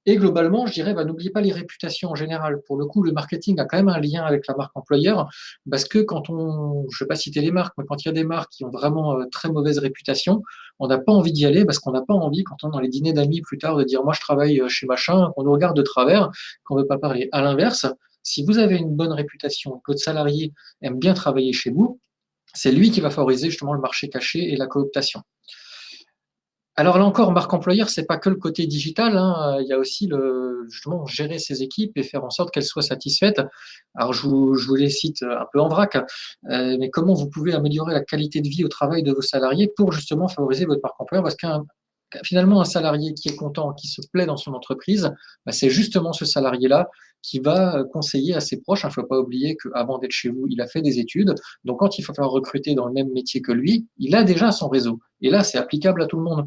Et globalement, je dirais, n'oubliez pas les réputations en général. Pour le coup, le marketing a quand même un lien avec la marque employeur, parce que quand je ne vais pas citer les marques, mais quand il y a des marques qui ont vraiment très mauvaise réputation, on n'a pas envie d'y aller, parce qu'on n'a pas envie, quand on est dans les dîners d'amis plus tard, de dire, moi je travaille chez machin, qu'on nous regarde de travers, qu'on ne veut pas parler. À l'inverse, si vous avez une bonne réputation, que votre salarié aime bien travailler chez vous, c'est lui qui va favoriser justement le marché caché et la cooptation. Alors là encore, marque employeur, c'est pas que le côté digital, hein. Il y a aussi justement gérer ses équipes et faire en sorte qu'elles soient satisfaites. Alors je vous les cite un peu en vrac, mais comment vous pouvez améliorer la qualité de vie au travail de vos salariés pour justement favoriser votre marque employeur, parce qu'un finalement un salarié qui est content, qui se plaît dans son entreprise, c'est justement ce salarié-là qui va conseiller à ses proches. Il ne faut pas oublier qu'avant d'être chez vous, il a fait des études. Donc quand il va falloir recruter dans le même métier que lui, il a déjà son réseau. Et là, c'est applicable à tout le monde.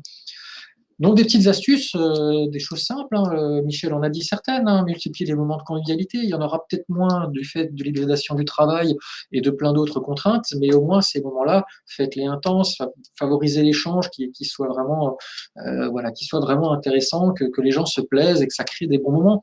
Donc des petites astuces, des choses simples, hein, Michel en a dit certaines, hein, multiplier les moments de convivialité, il y en aura peut-être moins du fait de l'hybridation du travail et de plein d'autres contraintes, mais au moins ces moments-là, faites-les intenses, favorisez l'échange qui soit vraiment, voilà, qui soit vraiment intéressant, que les gens se plaisent et que ça crée des bons moments.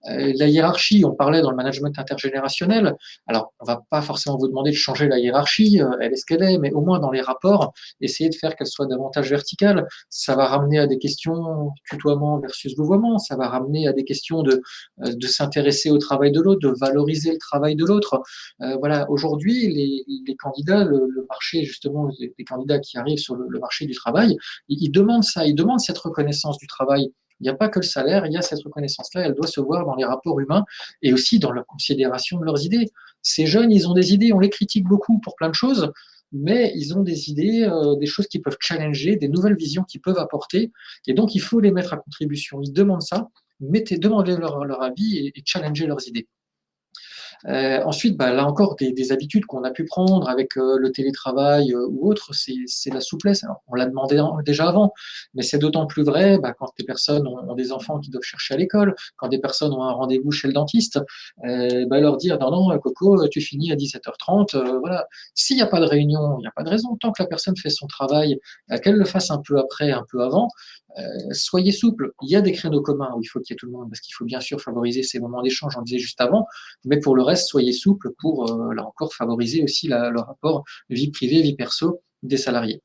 La hiérarchie, on parlait dans le management intergénérationnel. Alors, on ne va pas forcément vous demander de changer la hiérarchie, elle est ce qu'elle est, mais au moins dans les rapports, essayez de faire qu'elle soit davantage verticale. Ça va ramener à des questions tutoiement versus vouvoiement, ça va ramener à des questions de s'intéresser au travail de l'autre, de valoriser le travail de l'autre. Voilà, aujourd'hui, les candidats, le marché, justement, les candidats qui arrivent sur le marché du travail, ils demandent ça, ils demandent cette reconnaissance du travail. Il n'y a pas que le salaire, il y a cette reconnaissance-là, elle doit se voir dans les rapports humains et aussi dans la considération de leurs idées. Ces jeunes, ils ont des idées, on les critique beaucoup pour plein de choses, mais ils ont des idées, des choses qui peuvent challenger, des nouvelles visions qu'ils peuvent apporter, et donc il faut les mettre à contribution. Ils demandent ça, demandez leur avis et challengez leurs idées. Ensuite, là encore, des habitudes qu'on a pu prendre avec le télétravail ou autre, c'est la souplesse. Alors, on l'a demandé déjà avant, mais c'est d'autant plus vrai quand des personnes ont des enfants qui doivent chercher à l'école, quand des personnes ont un rendez-vous chez le dentiste, leur dire non, non, Coco, tu finis à 17h30. Voilà. S'il n'y a pas de réunion, il n'y a pas de raison. Tant que la personne fait son travail, qu'elle le fasse un peu après, un peu avant, soyez souple. Il y a des créneaux communs où il faut qu'il y ait tout le monde, parce qu'il faut bien sûr favoriser ces moments d'échange, on disait juste avant, mais pour le reste, soyez souple pour, là encore, favoriser aussi le rapport vie privée, vie perso des salariés.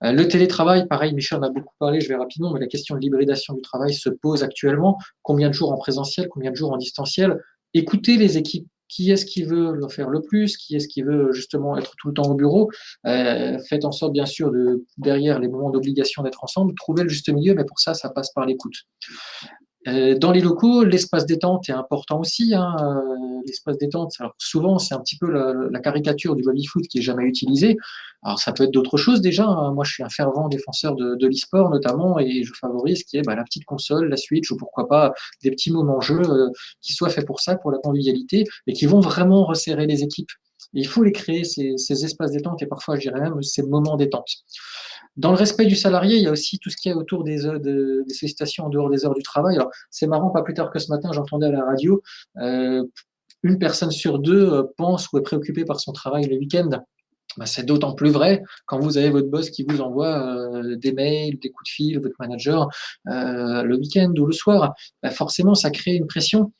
Le télétravail, pareil, Michel en a beaucoup parlé, je vais rapidement, mais la question de l'hybridation du travail se pose actuellement. Combien de jours en présentiel, combien de jours en distanciel? Écoutez les équipes. Qui est-ce qui veut le faire le plus? Qui est-ce qui veut justement être tout le temps au bureau? Faites en sorte, bien sûr, derrière les moments d'obligation d'être ensemble, trouver le juste milieu, mais pour ça, ça passe par l'écoute. Dans les locaux, l'espace détente est important aussi, hein. L'espace détente, alors souvent, c'est un petit peu la caricature du baby-foot qui est jamais utilisé. Alors, ça peut être d'autres choses déjà, hein. Moi, je suis un fervent défenseur de l'e-sport notamment, et je favorise ce qui est la petite console, la Switch, ou pourquoi pas des petits moments jeux qui soient faits pour ça, pour la convivialité, et qui vont vraiment resserrer les équipes. Et il faut les créer, ces espaces détente, et parfois, je dirais même, ces moments détente. Dans le respect du salarié, il y a aussi tout ce qui est autour des sollicitations en dehors des heures du travail. Alors, c'est marrant, pas plus tard que ce matin, j'entendais à la radio, une personne sur deux pense ou est préoccupée par son travail le week-end. C'est d'autant plus vrai quand vous avez votre boss qui vous envoie des mails, des coups de fil, votre manager, le week-end ou le soir. Forcément, ça crée une pression.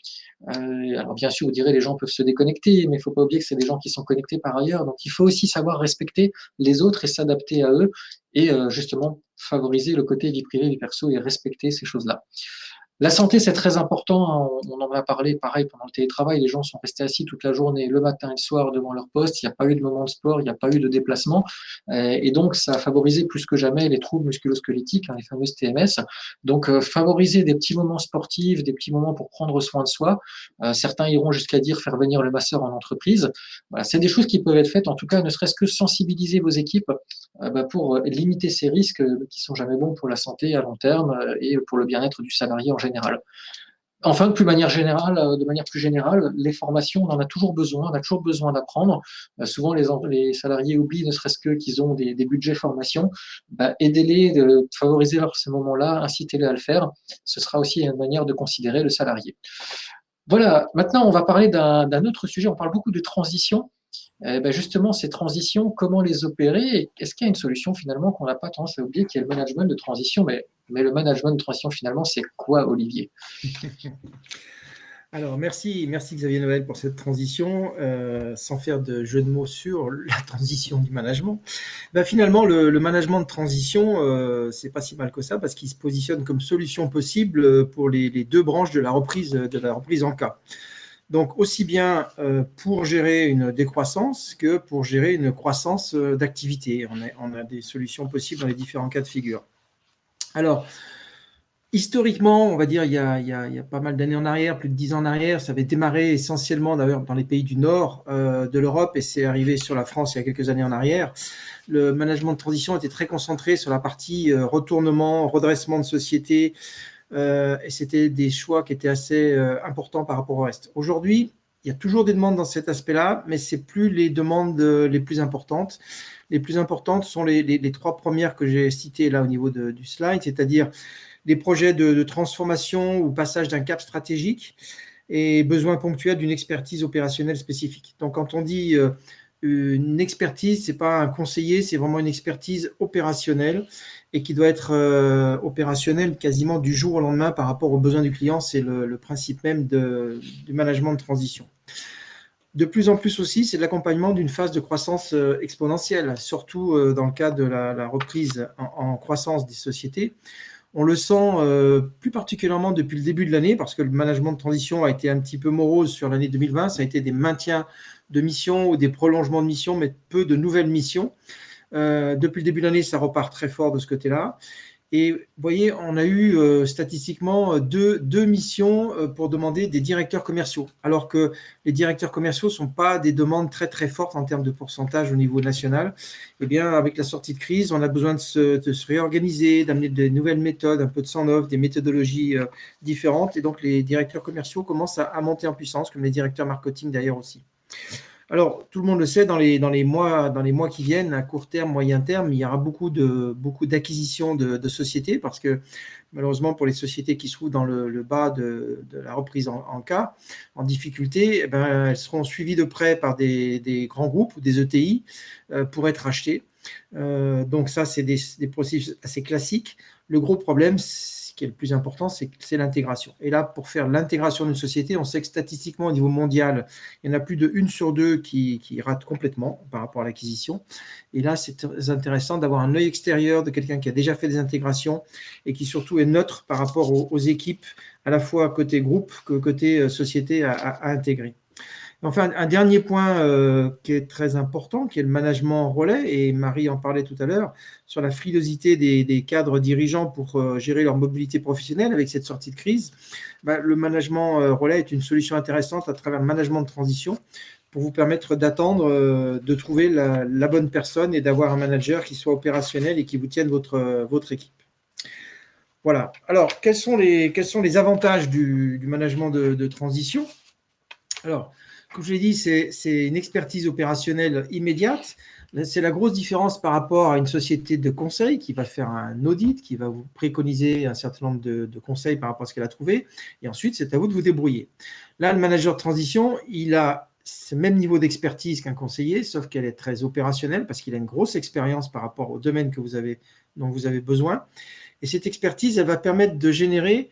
Alors bien sûr, vous direz les gens peuvent se déconnecter, mais il ne faut pas oublier que c'est des gens qui sont connectés par ailleurs. Donc il faut aussi savoir respecter les autres et s'adapter à eux et justement favoriser le côté vie privée, vie perso et respecter ces choses-là. La santé, c'est très important. On en a parlé, pareil, pendant le télétravail. Les gens sont restés assis toute la journée, le matin et le soir, devant leur poste. Il n'y a pas eu de moment de sport, il n'y a pas eu de déplacement. Et donc, ça a favorisé plus que jamais les troubles musculo-squelettiques, les fameuses TMS. Donc, favoriser des petits moments sportifs, des petits moments pour prendre soin de soi. Certains iront jusqu'à dire faire venir le masseur en entreprise. Voilà, c'est des choses qui peuvent être faites. En tout cas, ne serait-ce que sensibiliser vos équipes pour limiter ces risques qui sont jamais bons pour la santé à long terme et pour le bien-être du salarié en général. Enfin, de manière plus générale, les formations, on en a toujours besoin, on a toujours besoin d'apprendre. Souvent, les salariés oublient, ne serait-ce que qu'ils ont des budgets formation. Aidez-les, favoriser ces moments-là, incitez-les à le faire. Ce sera aussi une manière de considérer le salarié. Voilà, maintenant, on va parler d'un autre sujet. On parle beaucoup de transition. Justement, ces transitions, comment les opérer? Est-ce qu'il y a une solution finalement qu'on n'a pas tendance à oublier, qui est le management de transition? Mais le management de transition, finalement, c'est quoi, Olivier? Alors, merci Xavier Noël pour cette transition. Sans faire de jeu de mots sur la transition du management, finalement, le management de transition, c'est pas si mal que ça parce qu'il se positionne comme solution possible pour les deux branches de la reprise en cas. Donc, aussi bien pour gérer une décroissance que pour gérer une croissance d'activité. On a des solutions possibles dans les différents cas de figure. Alors, historiquement, on va dire, il y a pas mal d'années en arrière, plus de 10 ans en arrière, ça avait démarré essentiellement d'ailleurs dans les pays du nord de l'Europe et c'est arrivé sur la France il y a quelques années en arrière. Le management de transition était très concentré sur la partie retournement, redressement de société et c'était des choix qui étaient assez importants par rapport au reste. Aujourd'hui, il y a toujours des demandes dans cet aspect-là, mais ce n'est plus les demandes les plus importantes. Les plus importantes sont les trois premières que j'ai citées là au niveau du slide, c'est-à-dire des projets de transformation ou passage d'un cap stratégique et besoin ponctuel d'une expertise opérationnelle spécifique. Donc, quand on dit une expertise, ce n'est pas un conseiller, c'est vraiment une expertise opérationnelle et qui doit être opérationnelle quasiment du jour au lendemain par rapport aux besoins du client. C'est le principe même du management de transition. De plus en plus aussi, c'est de l'accompagnement d'une phase de croissance exponentielle, surtout dans le cas de la reprise en croissance des sociétés. On le sent plus particulièrement depuis le début de l'année parce que le management de transition a été un petit peu morose sur l'année 2020. Ça a été des maintiens de missions ou des prolongements de missions, mais peu de nouvelles missions. Depuis le début de l'année, ça repart très fort de ce côté-là. Et vous voyez, on a eu statistiquement deux missions pour demander des directeurs commerciaux, alors que les directeurs commerciaux ne sont pas des demandes très très fortes en termes de pourcentage au niveau national. Eh bien, avec la sortie de crise, on a besoin de se réorganiser, d'amener de nouvelles méthodes, un peu de sang neuf, des méthodologies différentes. Et donc, les directeurs commerciaux commencent à monter en puissance, comme les directeurs marketing d'ailleurs aussi. Alors, tout le monde le sait, dans les mois qui viennent, à court terme, moyen terme, il y aura beaucoup d'acquisitions de sociétés parce que malheureusement, pour les sociétés qui se trouvent dans le bas de la reprise en cas, en difficulté, elles seront suivies de près par des grands groupes ou des ETI pour être achetées. Donc ça, c'est des processus assez classiques. Le gros problème, ce qui est le plus important, c'est l'intégration. Et là, pour faire l'intégration d'une société, on sait que statistiquement, au niveau mondial, il y en a plus de 1 sur 2 qui ratent complètement par rapport à l'acquisition. Et là, c'est très intéressant d'avoir un œil extérieur de quelqu'un qui a déjà fait des intégrations et qui surtout est neutre par rapport aux équipes, à la fois côté groupe que côté société à intégrer. Enfin, un dernier point qui est très important, qui est le management relais, et Marie en parlait tout à l'heure, sur la frilosité des cadres dirigeants pour gérer leur mobilité professionnelle avec cette sortie de crise. Le management relais est une solution intéressante à travers le management de transition pour vous permettre d'attendre, de trouver la bonne personne et d'avoir un manager qui soit opérationnel et qui vous tienne votre équipe. Voilà. Alors, quels sont les avantages du management de transition? Alors, comme je l'ai dit, c'est une expertise opérationnelle immédiate. C'est la grosse différence par rapport à une société de conseil qui va faire un audit, qui va vous préconiser un certain nombre de conseils par rapport à ce qu'elle a trouvé. Et ensuite, c'est à vous de vous débrouiller. Là, le manager de transition, il a ce même niveau d'expertise qu'un conseiller, sauf qu'elle est très opérationnelle parce qu'il a une grosse expérience par rapport au domaine dont vous avez besoin. Et cette expertise, elle va permettre de générer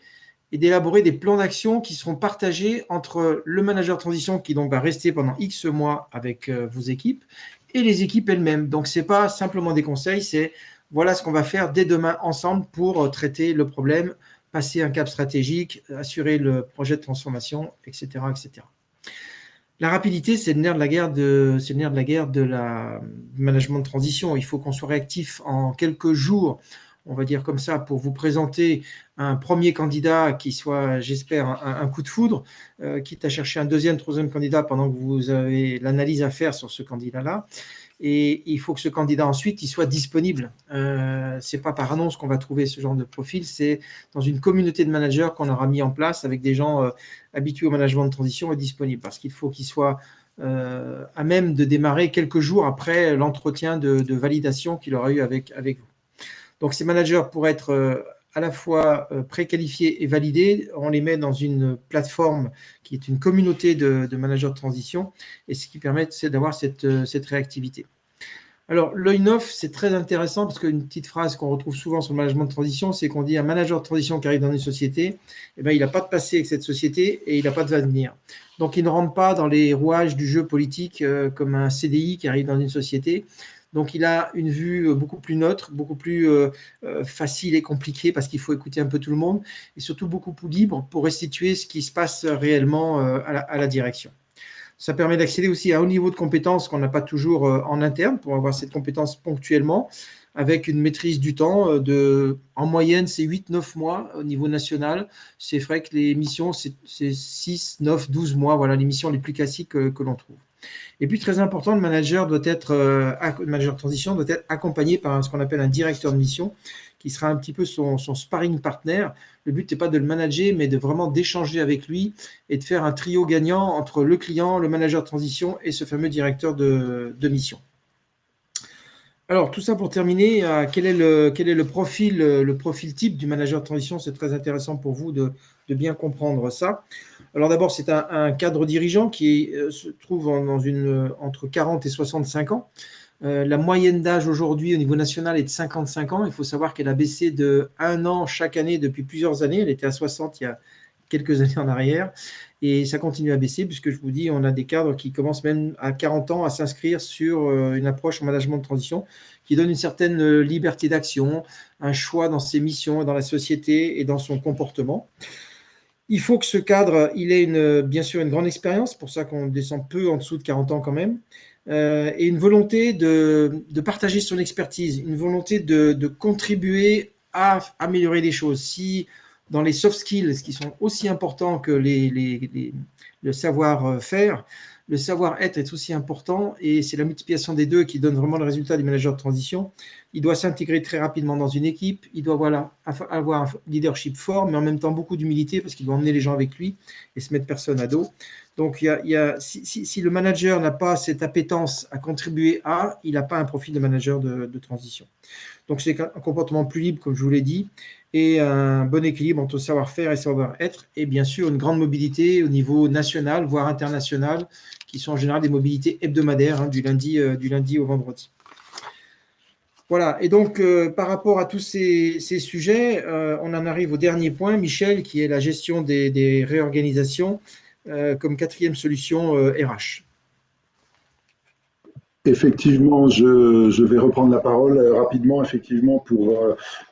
et d'élaborer des plans d'action qui seront partagés entre le manager de transition qui donc va rester pendant X mois avec vos équipes et les équipes elles-mêmes. Donc, ce n'est pas simplement des conseils, c'est voilà ce qu'on va faire dès demain ensemble pour traiter le problème, passer un cap stratégique, assurer le projet de transformation, etc. etc. La rapidité, c'est le nerf de la guerre du management de transition. Il faut qu'on soit réactif en quelques jours, on va dire comme ça, pour vous présenter un premier candidat qui soit, j'espère, un coup de foudre, quitte à chercher un deuxième, troisième candidat pendant que vous avez l'analyse à faire sur ce candidat-là. Et il faut que ce candidat ensuite il soit disponible. Ce n'est pas par annonce qu'on va trouver ce genre de profil, c'est dans une communauté de managers qu'on aura mis en place avec des gens habitués au management de transition et disponibles, parce qu'il faut qu'ils soient à même de démarrer quelques jours après l'entretien de validation qu'il aura eu avec vous. Donc ces managers, pour être à la fois préqualifiés et validés, on les met dans une plateforme qui est une communauté de managers de transition, et ce qui permet d'avoir cette réactivité. Alors, l'œil neuf, c'est très intéressant parce qu'une petite phrase qu'on retrouve souvent sur le management de transition, c'est qu'on dit un manager de transition qui arrive dans une société, eh bien, il n'a pas de passé avec cette société et il n'a pas de avenir. Donc, il ne rentre pas dans les rouages du jeu politique comme un CDI qui arrive dans une société. Donc, il a une vue beaucoup plus neutre, beaucoup plus facile et compliquée parce qu'il faut écouter un peu tout le monde et surtout beaucoup plus libre pour restituer ce qui se passe réellement à la direction. Ça permet d'accéder aussi à un haut niveau de compétences qu'on n'a pas toujours en interne pour avoir cette compétence ponctuellement, avec une maîtrise du temps en moyenne, c'est 8-9 mois au niveau national. C'est vrai que les missions, c'est 6, 9, 12 mois, voilà les missions les plus classiques que l'on trouve. Et puis, très important, le manager le manager de transition doit être accompagné par ce qu'on appelle un directeur de mission, qui sera un petit peu son sparring partner. Le but n'est pas de le manager, mais de vraiment d'échanger avec lui et de faire un trio gagnant entre le client, le manager de transition et ce fameux directeur de mission. Alors, tout ça pour terminer, quel est le profil type du manager de transition? C'est très intéressant pour vous de bien comprendre ça. Alors d'abord, c'est un cadre dirigeant qui se trouve entre 40 et 65 ans. La moyenne d'âge aujourd'hui au niveau national est de 55 ans. Il faut savoir qu'elle a baissé de 1 an chaque année depuis plusieurs années. Elle était à 60 il y a quelques années en arrière. Et ça continue à baisser puisque je vous dis, on a des cadres qui commencent même à 40 ans à s'inscrire sur une approche en management de transition qui donne une certaine liberté d'action, un choix dans ses missions, dans la société et dans son comportement. Il faut que ce cadre, il ait bien sûr une grande expérience, pour ça qu'on descend peu en dessous de 40 ans quand même, et une volonté de partager son expertise, une volonté de contribuer à améliorer les choses. Si dans les soft skills, qui sont aussi importants que le savoir-faire, le savoir-être est aussi important et c'est la multiplication des deux qui donne vraiment le résultat du manager de transition. Il doit s'intégrer très rapidement dans une équipe, il doit avoir un leadership fort, mais en même temps beaucoup d'humilité parce qu'il doit emmener les gens avec lui et se mettre personne à dos. Donc, si le manager n'a pas cette appétence à contribuer il n'a pas un profil de manager de transition. Donc, c'est un comportement plus libre, comme je vous l'ai dit, et un bon équilibre entre savoir-faire et savoir-être, et bien sûr une grande mobilité au niveau national, voire international, qui sont en général des mobilités hebdomadaires, du lundi au vendredi. Voilà, et donc par rapport à tous ces sujets, on en arrive au dernier point, Michel, qui est la gestion des réorganisations comme quatrième solution RH. Effectivement, je vais reprendre la parole rapidement, effectivement, pour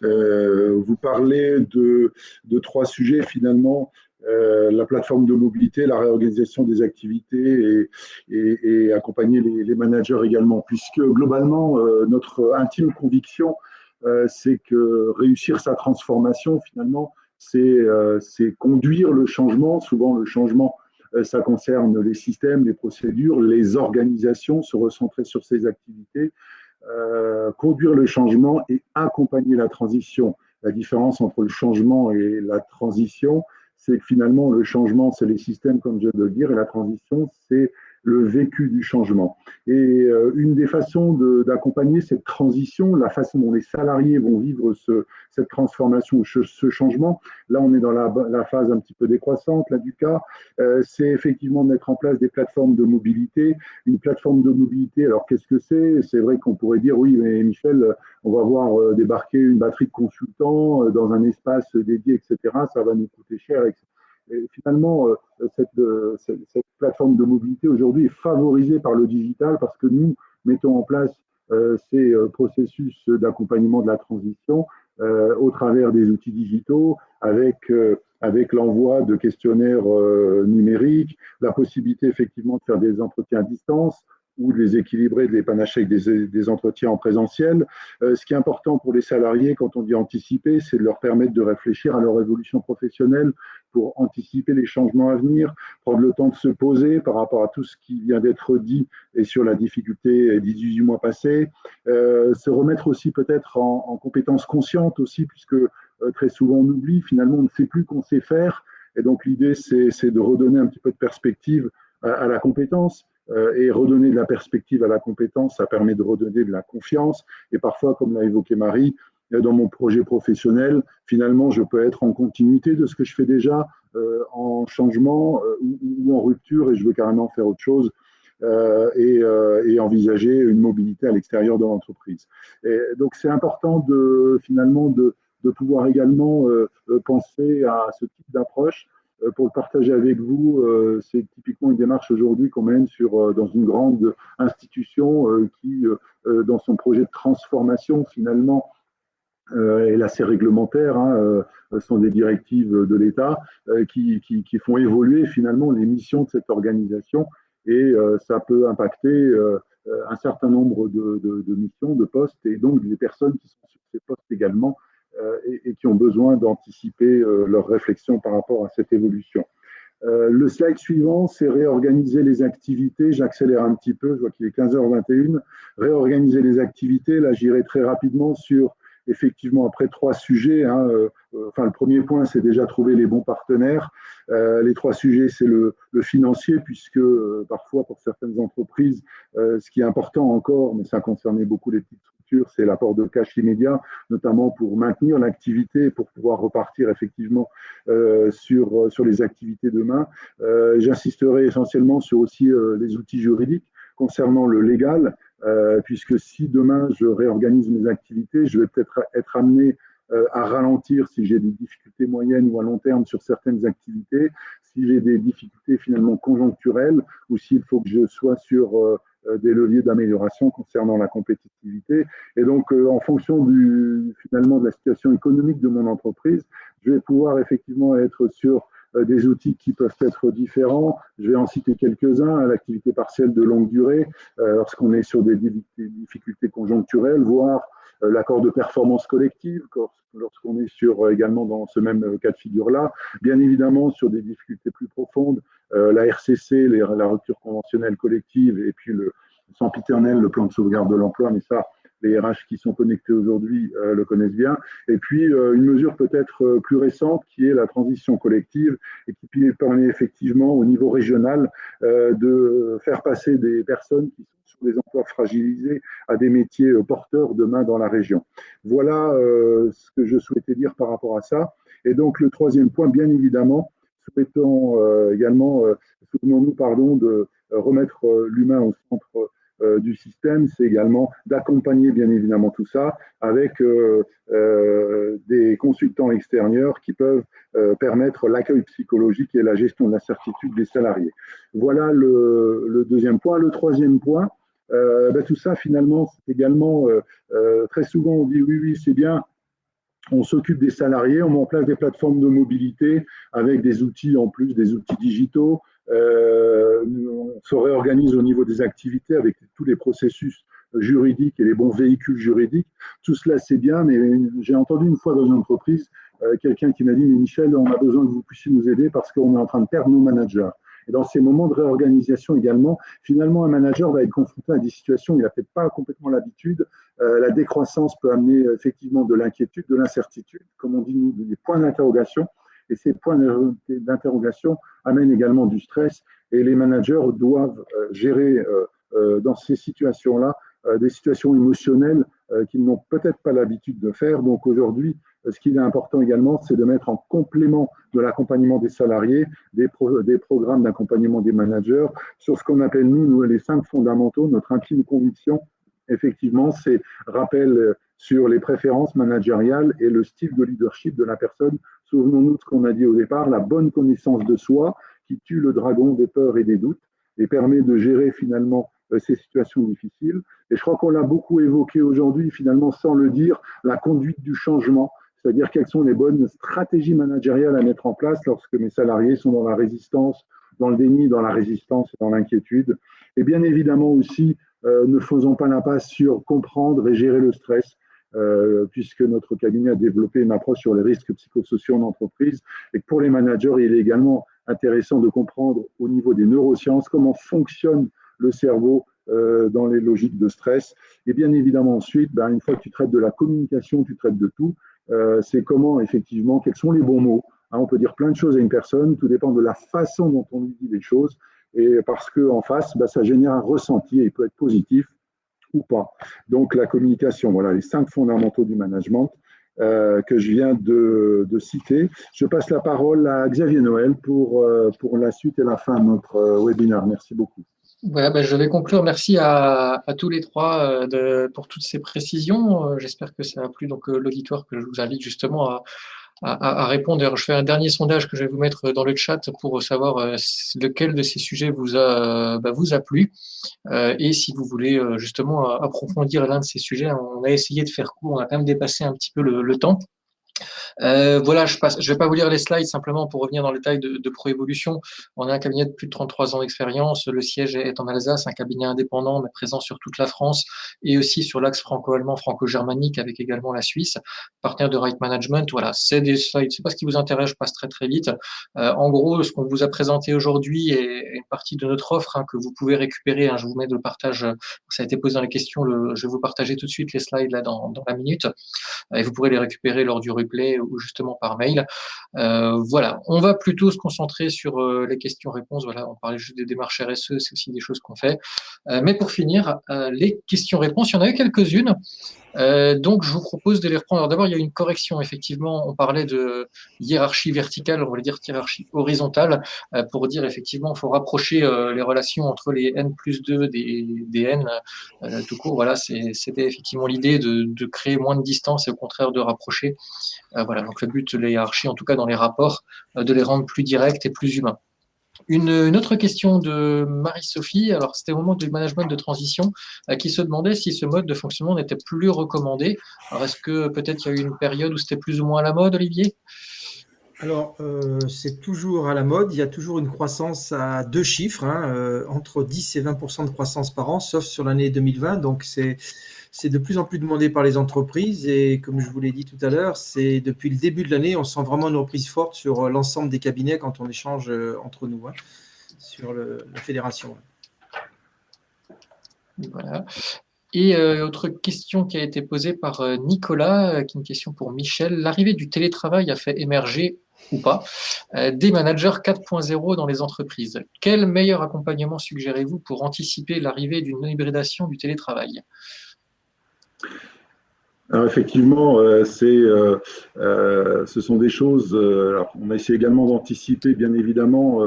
vous parler de 3 sujets finalement. La plateforme de mobilité, la réorganisation des activités et accompagner les managers également, puisque globalement, notre intime conviction, c'est que réussir sa transformation, finalement, c'est conduire le changement. Souvent, le changement, ça concerne les systèmes, les procédures, les organisations, se recentrer sur ces activités, conduire le changement et accompagner la transition. La différence entre le changement et la transition, c'est que finalement, le changement, c'est les systèmes, comme je viens de le dire, et la transition, c'est le vécu du changement. Et une des façons d'accompagner cette transition, la façon dont les salariés vont vivre cette transformation, ce changement, là on est dans la phase un petit peu décroissante là, du cas, c'est effectivement de mettre en place des plateformes de mobilité. Une plateforme de mobilité, alors qu'est-ce que c'est? C'est vrai qu'on pourrait dire, oui, mais Michel, on va voir débarquer une batterie de consultants dans un espace dédié, etc. Ça va nous coûter cher, etc. Et finalement, cette plateforme de mobilité aujourd'hui est favorisée par le digital parce que nous mettons en place ces processus d'accompagnement de la transition au travers des outils digitaux, avec l'envoi de questionnaires numériques, la possibilité effectivement de faire des entretiens à distance ou de les équilibrer, de les panacher avec des entretiens en présentiel. Ce qui est important pour les salariés, quand on dit anticiper, c'est de leur permettre de réfléchir à leur évolution professionnelle pour anticiper les changements à venir, prendre le temps de se poser par rapport à tout ce qui vient d'être dit et sur la difficulté des 18 mois passés, se remettre aussi peut-être en compétences conscientes aussi, puisque très souvent on oublie, finalement on ne sait plus qu'on sait faire, et donc l'idée c'est de redonner un petit peu de perspective à la compétence, et redonner de la perspective à la compétence, ça permet de redonner de la confiance, et parfois, comme l'a évoqué Marie, dans mon projet professionnel, finalement, je peux être en continuité de ce que je fais déjà, en changement ou en rupture, et je veux carrément faire autre chose, et envisager une mobilité à l'extérieur de l'entreprise. Et donc, c'est important finalement de pouvoir également penser à ce type d'approche. Pour le partager avec vous, c'est typiquement une démarche aujourd'hui qu'on mène dans une grande institution qui, dans son projet de transformation, finalement, est assez réglementaire, hein, sont des directives de l'État qui font évoluer finalement les missions de cette organisation, et ça peut impacter un certain nombre de missions, de postes, et donc des personnes qui sont sur ces postes également, et qui ont besoin d'anticiper leurs réflexions par rapport à cette évolution. Le slide suivant, c'est réorganiser les activités. J'accélère un petit peu, je vois qu'il est 15h21. Réorganiser les activités, là j'irai très rapidement sur, effectivement, après 3 sujets. Hein, enfin, le premier point, c'est déjà trouver les bons partenaires. Les 3 sujets, c'est le financier, puisque parfois, pour certaines entreprises, ce qui est important encore, mais ça concernait beaucoup les petites structures, c'est l'apport de cash immédiat, notamment pour maintenir l'activité, pour pouvoir repartir effectivement sur les activités demain. J'insisterai essentiellement sur aussi les outils juridiques concernant le légal, puisque si demain je réorganise mes activités, je vais peut-être être amené à ralentir si j'ai des difficultés moyennes ou à long terme sur certaines activités, si j'ai des difficultés finalement conjoncturelles, ou s'il faut que je sois sur des leviers d'amélioration concernant la compétitivité. Et donc, en fonction finalement de la situation économique de mon entreprise, je vais pouvoir effectivement être sur des outils qui peuvent être différents. Je vais en citer quelques-uns, l'activité partielle de longue durée, lorsqu'on est sur des difficultés conjoncturelles, voire l'accord de performance collective, lorsqu'on est également dans ce même cas de figure-là. Bien évidemment, sur des difficultés plus profondes, la RCC, la rupture conventionnelle collective, et puis le sempiternel, le plan de sauvegarde de l'emploi, mais ça, les RH qui sont connectés aujourd'hui le connaissent bien. Et puis, une mesure peut-être plus récente qui est la transition collective, et qui permet effectivement au niveau régional de faire passer des personnes qui sont sur des emplois fragilisés à des métiers porteurs demain dans la région. Voilà ce que je souhaitais dire par rapport à ça. Et donc, le troisième point, bien évidemment, souhaitons également, souvenons-nous, pardon, de remettre l'humain au centre du système, c'est également d'accompagner bien évidemment tout ça avec des consultants extérieurs qui peuvent permettre l'accueil psychologique et la gestion de l'incertitude des salariés. Voilà le deuxième point. Le troisième point, tout ça finalement, c'est également, très souvent on dit oui, c'est bien, on s'occupe des salariés, on met en place des plateformes de mobilité avec des outils en plus, des outils digitaux. On se réorganise au niveau des activités avec tous les processus juridiques et les bons véhicules juridiques. Tout cela, c'est bien, mais j'ai entendu une fois dans une entreprise quelqu'un qui m'a dit « Mais Michel, on a besoin que vous puissiez nous aider parce qu'on est en train de perdre nos managers. » Et dans ces moments de réorganisation également, finalement, un manager va être confronté à des situations où il n'a peut-être pas complètement l'habitude. La décroissance peut amener effectivement de l'inquiétude, de l'incertitude, comme on dit, nous, des points d'interrogation. Et ces points d'interrogation amènent également du stress. Et les managers doivent gérer dans ces situations-là des situations émotionnelles qu'ils n'ont peut-être pas l'habitude de faire. Donc aujourd'hui, ce qui est important également, c'est de mettre en complément de l'accompagnement des salariés des programmes d'accompagnement des managers sur ce qu'on appelle, nous, les 5 fondamentaux, notre intime conviction. Effectivement, c'est rappel sur les préférences managériales et le style de leadership de la personne. Souvenons-nous de ce qu'on a dit au départ, la bonne connaissance de soi qui tue le dragon des peurs et des doutes et permet de gérer finalement ces situations difficiles. Et je crois qu'on l'a beaucoup évoqué aujourd'hui, finalement, sans le dire, la conduite du changement, c'est-à-dire quelles sont les bonnes stratégies managériales à mettre en place lorsque mes salariés sont dans la résistance, dans le déni, dans la résistance et dans l'inquiétude. Et bien évidemment aussi, ne faisons pas l'impasse sur comprendre et gérer le stress. puisque notre cabinet a développé une approche sur les risques psychosociaux en entreprise, et que pour les managers, il est également intéressant de comprendre au niveau des neurosciences comment fonctionne le cerveau dans les logiques de stress. Et bien évidemment, ensuite, une fois que tu traites de la communication, tu traites de tout, c'est comment, effectivement, quels sont les bons mots. On peut dire plein de choses à une personne, tout dépend de la façon dont on lui dit les choses, et parce qu'en face, ça génère un ressenti, et il peut être positif ou pas. Donc, la communication, voilà les 5 fondamentaux du management que je viens de citer. Je passe la parole à Xavier Noël pour la suite et la fin de notre webinaire. Merci beaucoup. Voilà, je vais conclure. Merci à tous les trois pour toutes ces précisions. J'espère que ça a plu donc l'auditoire, que je vous invite justement à répondre. D'ailleurs, je fais un dernier sondage que je vais vous mettre dans le chat pour savoir lequel de ces sujets vous a plu. Et si vous voulez justement approfondir l'un de ces sujets, on a essayé de faire court, on a quand même dépassé un petit peu le temps. Voilà, je vais pas vous lire les slides, simplement pour revenir dans le détail de Proévolution. On a un cabinet de plus de 33 ans d'expérience. Le siège est en Alsace, un cabinet indépendant, mais présent sur toute la France et aussi sur l'axe franco-allemand, franco-germanique, avec également la Suisse. Partenaire de Right Management. Voilà, c'est des slides. C'est pas ce qui vous intéresse, je passe très très vite. En gros, ce qu'on vous a présenté aujourd'hui est une partie de notre offre que vous pouvez récupérer. Je vous mets le partage. Ça a été posé dans les questions. Je vais vous partager tout de suite les slides là dans la minute. Et vous pourrez les récupérer lors du replay ou justement par mail. Voilà, on va plutôt se concentrer sur les questions-réponses. Voilà, on parlait juste des démarches RSE, c'est aussi des choses qu'on fait. Mais pour finir, les questions-réponses, il y en a eu quelques-unes. Donc, je vous propose de les reprendre. Alors, d'abord, il y a une correction. Effectivement, on parlait de hiérarchie verticale, on va dire hiérarchie horizontale, pour dire effectivement, il faut rapprocher les relations entre les N+2 des N tout court. Voilà, c'était effectivement l'idée de créer moins de distance et au contraire de rapprocher. Voilà, donc le but de la hiérarchie, en tout cas dans les rapports, de les rendre plus directs et plus humains. Une autre question de Marie-Sophie, alors c'était au moment du management de transition, qui se demandait si ce mode de fonctionnement n'était plus recommandé. Alors est-ce que peut-être il y a eu une période où c'était plus ou moins à la mode, Olivier? Alors, c'est toujours à la mode. Il y a toujours une croissance à 2 chiffres, entre 10 et 20% de croissance par an, sauf sur l'année 2020. Donc, c'est de plus en plus demandé par les entreprises. Et comme je vous l'ai dit tout à l'heure, c'est depuis le début de l'année, on sent vraiment une reprise forte sur l'ensemble des cabinets quand on échange entre nous, sur la fédération. Voilà. Et autre question qui a été posée par Nicolas, qui est une question pour Michel. L'arrivée du télétravail a fait émerger ou pas des managers 4.0 dans les entreprises. Quel meilleur accompagnement suggérez-vous pour anticiper l'arrivée d'une hybridation du télétravail? Alors effectivement, ce sont des choses. Alors on a essayé également d'anticiper, bien évidemment.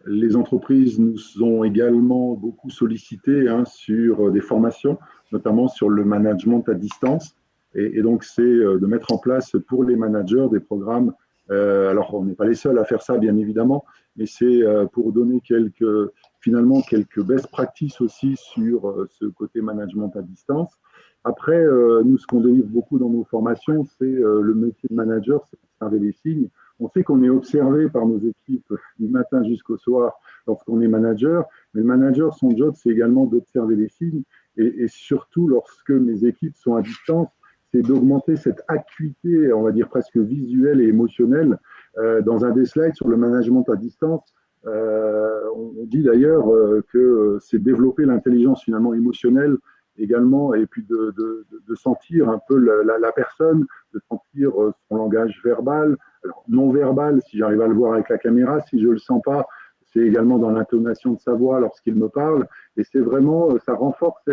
Les entreprises nous ont également beaucoup sollicité sur des formations, notamment sur le management à distance. Et donc, c'est de mettre en place pour les managers des programmes. Alors, on n'est pas les seuls à faire ça, bien évidemment, mais c'est pour donner finalement quelques best practices aussi sur ce côté management à distance. Après, nous, ce qu'on délivre beaucoup dans nos formations, c'est le métier de manager, c'est observer les signes. On sait qu'on est observé par nos équipes du matin jusqu'au soir lorsqu'on est manager, mais le manager, son job, c'est également d'observer les signes. Et surtout, lorsque mes équipes sont à distance, c'est d'augmenter cette acuité, on va dire presque visuelle et émotionnelle. Dans un des slides sur le management à distance, on dit d'ailleurs que c'est développer l'intelligence finalement émotionnelle également, et puis de sentir un peu la personne, de sentir son langage verbal, alors non verbal, si j'arrive à le voir avec la caméra, si je ne le sens pas, c'est également dans l'intonation de sa voix lorsqu'il me parle, et c'est vraiment, ça renforce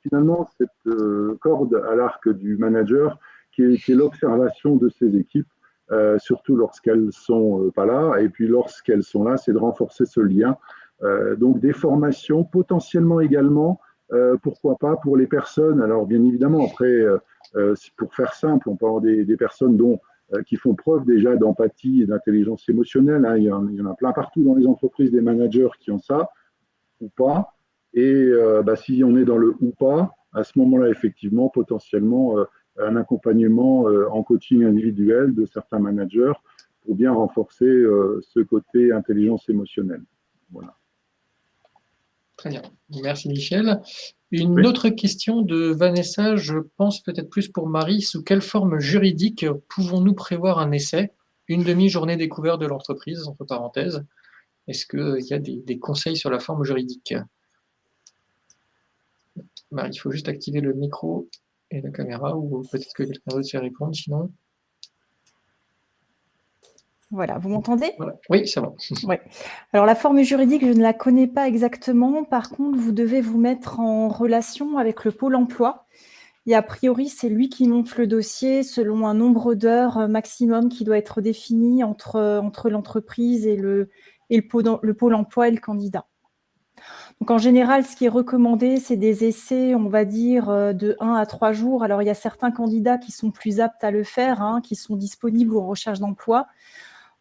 finalement cette corde à l'arc du manager qui est l'observation de ses équipes, surtout lorsqu'elles ne sont pas là, et puis lorsqu'elles sont là, c'est de renforcer ce lien. Donc des formations potentiellement également, pourquoi pas pour les personnes. Alors bien évidemment, après, pour faire simple, on peut avoir des personnes qui font preuve déjà d'empathie et d'intelligence émotionnelle. Il y en a plein partout dans les entreprises, des managers qui ont ça, ou pas. Et si on est dans le ou pas, à ce moment-là, effectivement, potentiellement, un accompagnement en coaching individuel de certains managers pour bien renforcer ce côté intelligence émotionnelle. Voilà. Très bien. Merci Michel. Une autre question de Vanessa, je pense peut-être plus pour Marie. Sous quelle forme juridique pouvons-nous prévoir un essai? Une demi-journée découverte de l'entreprise, entre parenthèses. Est-ce qu'il y a des conseils sur la forme juridique? Marie, il faut juste activer le micro et la caméra, ou peut-être que quelqu'un d'autre sait répondre, sinon. Voilà, vous m'entendez? Voilà. Oui, c'est bon. Ouais. Alors, la forme juridique, je ne la connais pas exactement. Par contre, vous devez vous mettre en relation avec le Pôle emploi. Et a priori, c'est lui qui monte le dossier selon un nombre d'heures maximum qui doit être défini entre l'entreprise et le Pôle emploi et le candidat. Donc, en général, ce qui est recommandé, c'est des essais, on va dire, de 1 à 3 jours. Alors, il y a certains candidats qui sont plus aptes à le faire, hein, qui sont disponibles en recherche d'emploi.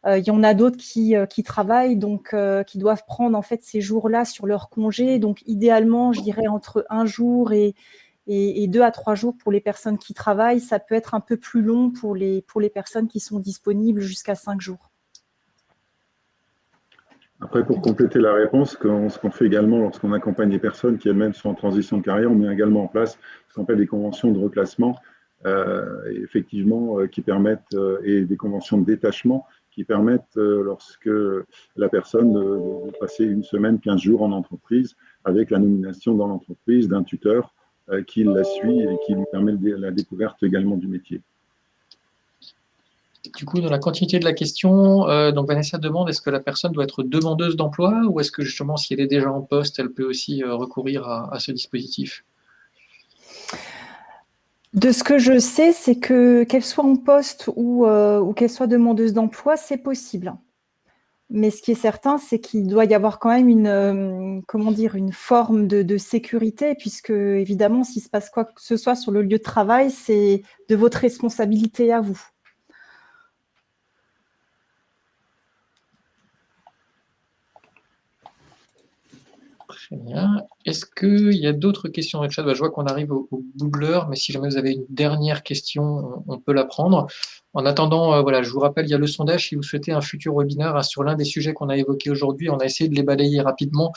Il y en a d'autres qui travaillent, donc qui doivent prendre en fait ces jours-là sur leur congé. Donc, idéalement, je dirais entre 1 jour et 2 à 3 jours pour les personnes qui travaillent. Ça peut être un peu plus long pour les personnes qui sont disponibles jusqu'à 5 jours. Après, pour compléter la réponse, ce qu'on fait également lorsqu'on accompagne des personnes qui elles-mêmes sont en transition de carrière, on met également en place ce qu'on appelle des conventions de reclassement, effectivement, qui permettent, et des conventions de détachement qui permettent, lorsque la personne de passer 1 semaine, 15 jours en entreprise, avec la nomination dans l'entreprise d'un tuteur qui la suit et qui lui permet la découverte également du métier. Du coup, dans la continuité de la question, donc Vanessa demande, est-ce que la personne doit être demandeuse d'emploi, ou est-ce que justement, si elle est déjà en poste, elle peut aussi recourir à ce dispositif? De ce que je sais, c'est qu'elle soit en poste ou qu'elle soit demandeuse d'emploi, c'est possible. Mais ce qui est certain, c'est qu'il doit y avoir quand même une forme de sécurité, puisque évidemment, s'il se passe quoi que ce soit sur le lieu de travail, c'est de votre responsabilité à vous. Très bien. Est-ce qu'il y a d'autres questions dans le chat? Je vois qu'on arrive au bout de l'heure, mais si jamais vous avez une dernière question, on peut la prendre. En attendant, voilà, je vous rappelle, il y a le sondage si vous souhaitez un futur webinaire sur l'un des sujets qu'on a évoqués aujourd'hui. On a essayé de les balayer rapidement,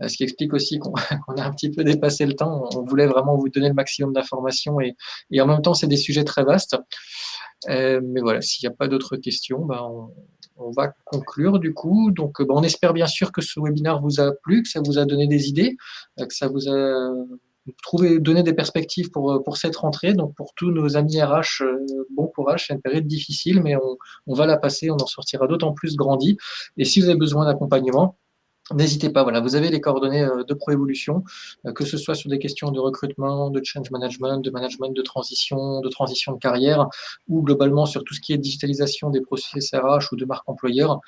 ce qui explique aussi qu'on a un petit peu dépassé le temps. On voulait vraiment vous donner le maximum d'informations et en même temps, c'est des sujets très vastes. Mais voilà, s'il n'y a pas d'autres questions, on va conclure du coup. Donc, on espère bien sûr que ce webinaire vous a plu, que ça vous a donné des idées, que ça vous a donné des perspectives pour cette rentrée. Donc, pour tous nos amis RH, bon courage. C'est une période difficile, mais on va la passer. On en sortira d'autant plus grandi. Et si vous avez besoin d'accompagnement, n'hésitez pas, voilà, vous avez les coordonnées de Proévolution, que ce soit sur des questions de recrutement, de change management de transition de carrière, ou globalement sur tout ce qui est digitalisation des processus RH ou de marque employeur.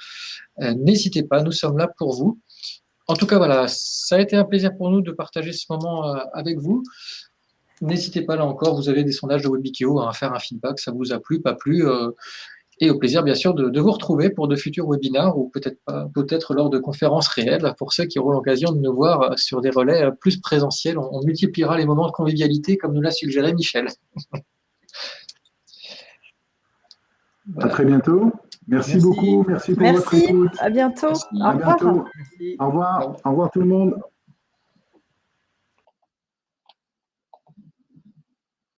N'hésitez pas, nous sommes là pour vous. En tout cas, voilà, ça a été un plaisir pour nous de partager ce moment avec vous. N'hésitez pas, là encore, vous avez des sondages de Webikio à faire un feedback, ça vous a plu, pas plu. Et au plaisir, bien sûr, de vous retrouver pour de futurs webinaires ou peut-être lors de conférences réelles pour ceux qui auront l'occasion de nous voir sur des relais plus présentiels. On multipliera les moments de convivialité comme nous l'a suggéré Michel. Voilà. À très bientôt. Merci beaucoup. Merci pour votre écoute. À bientôt. Merci. À bientôt. Au revoir. Au revoir tout le monde.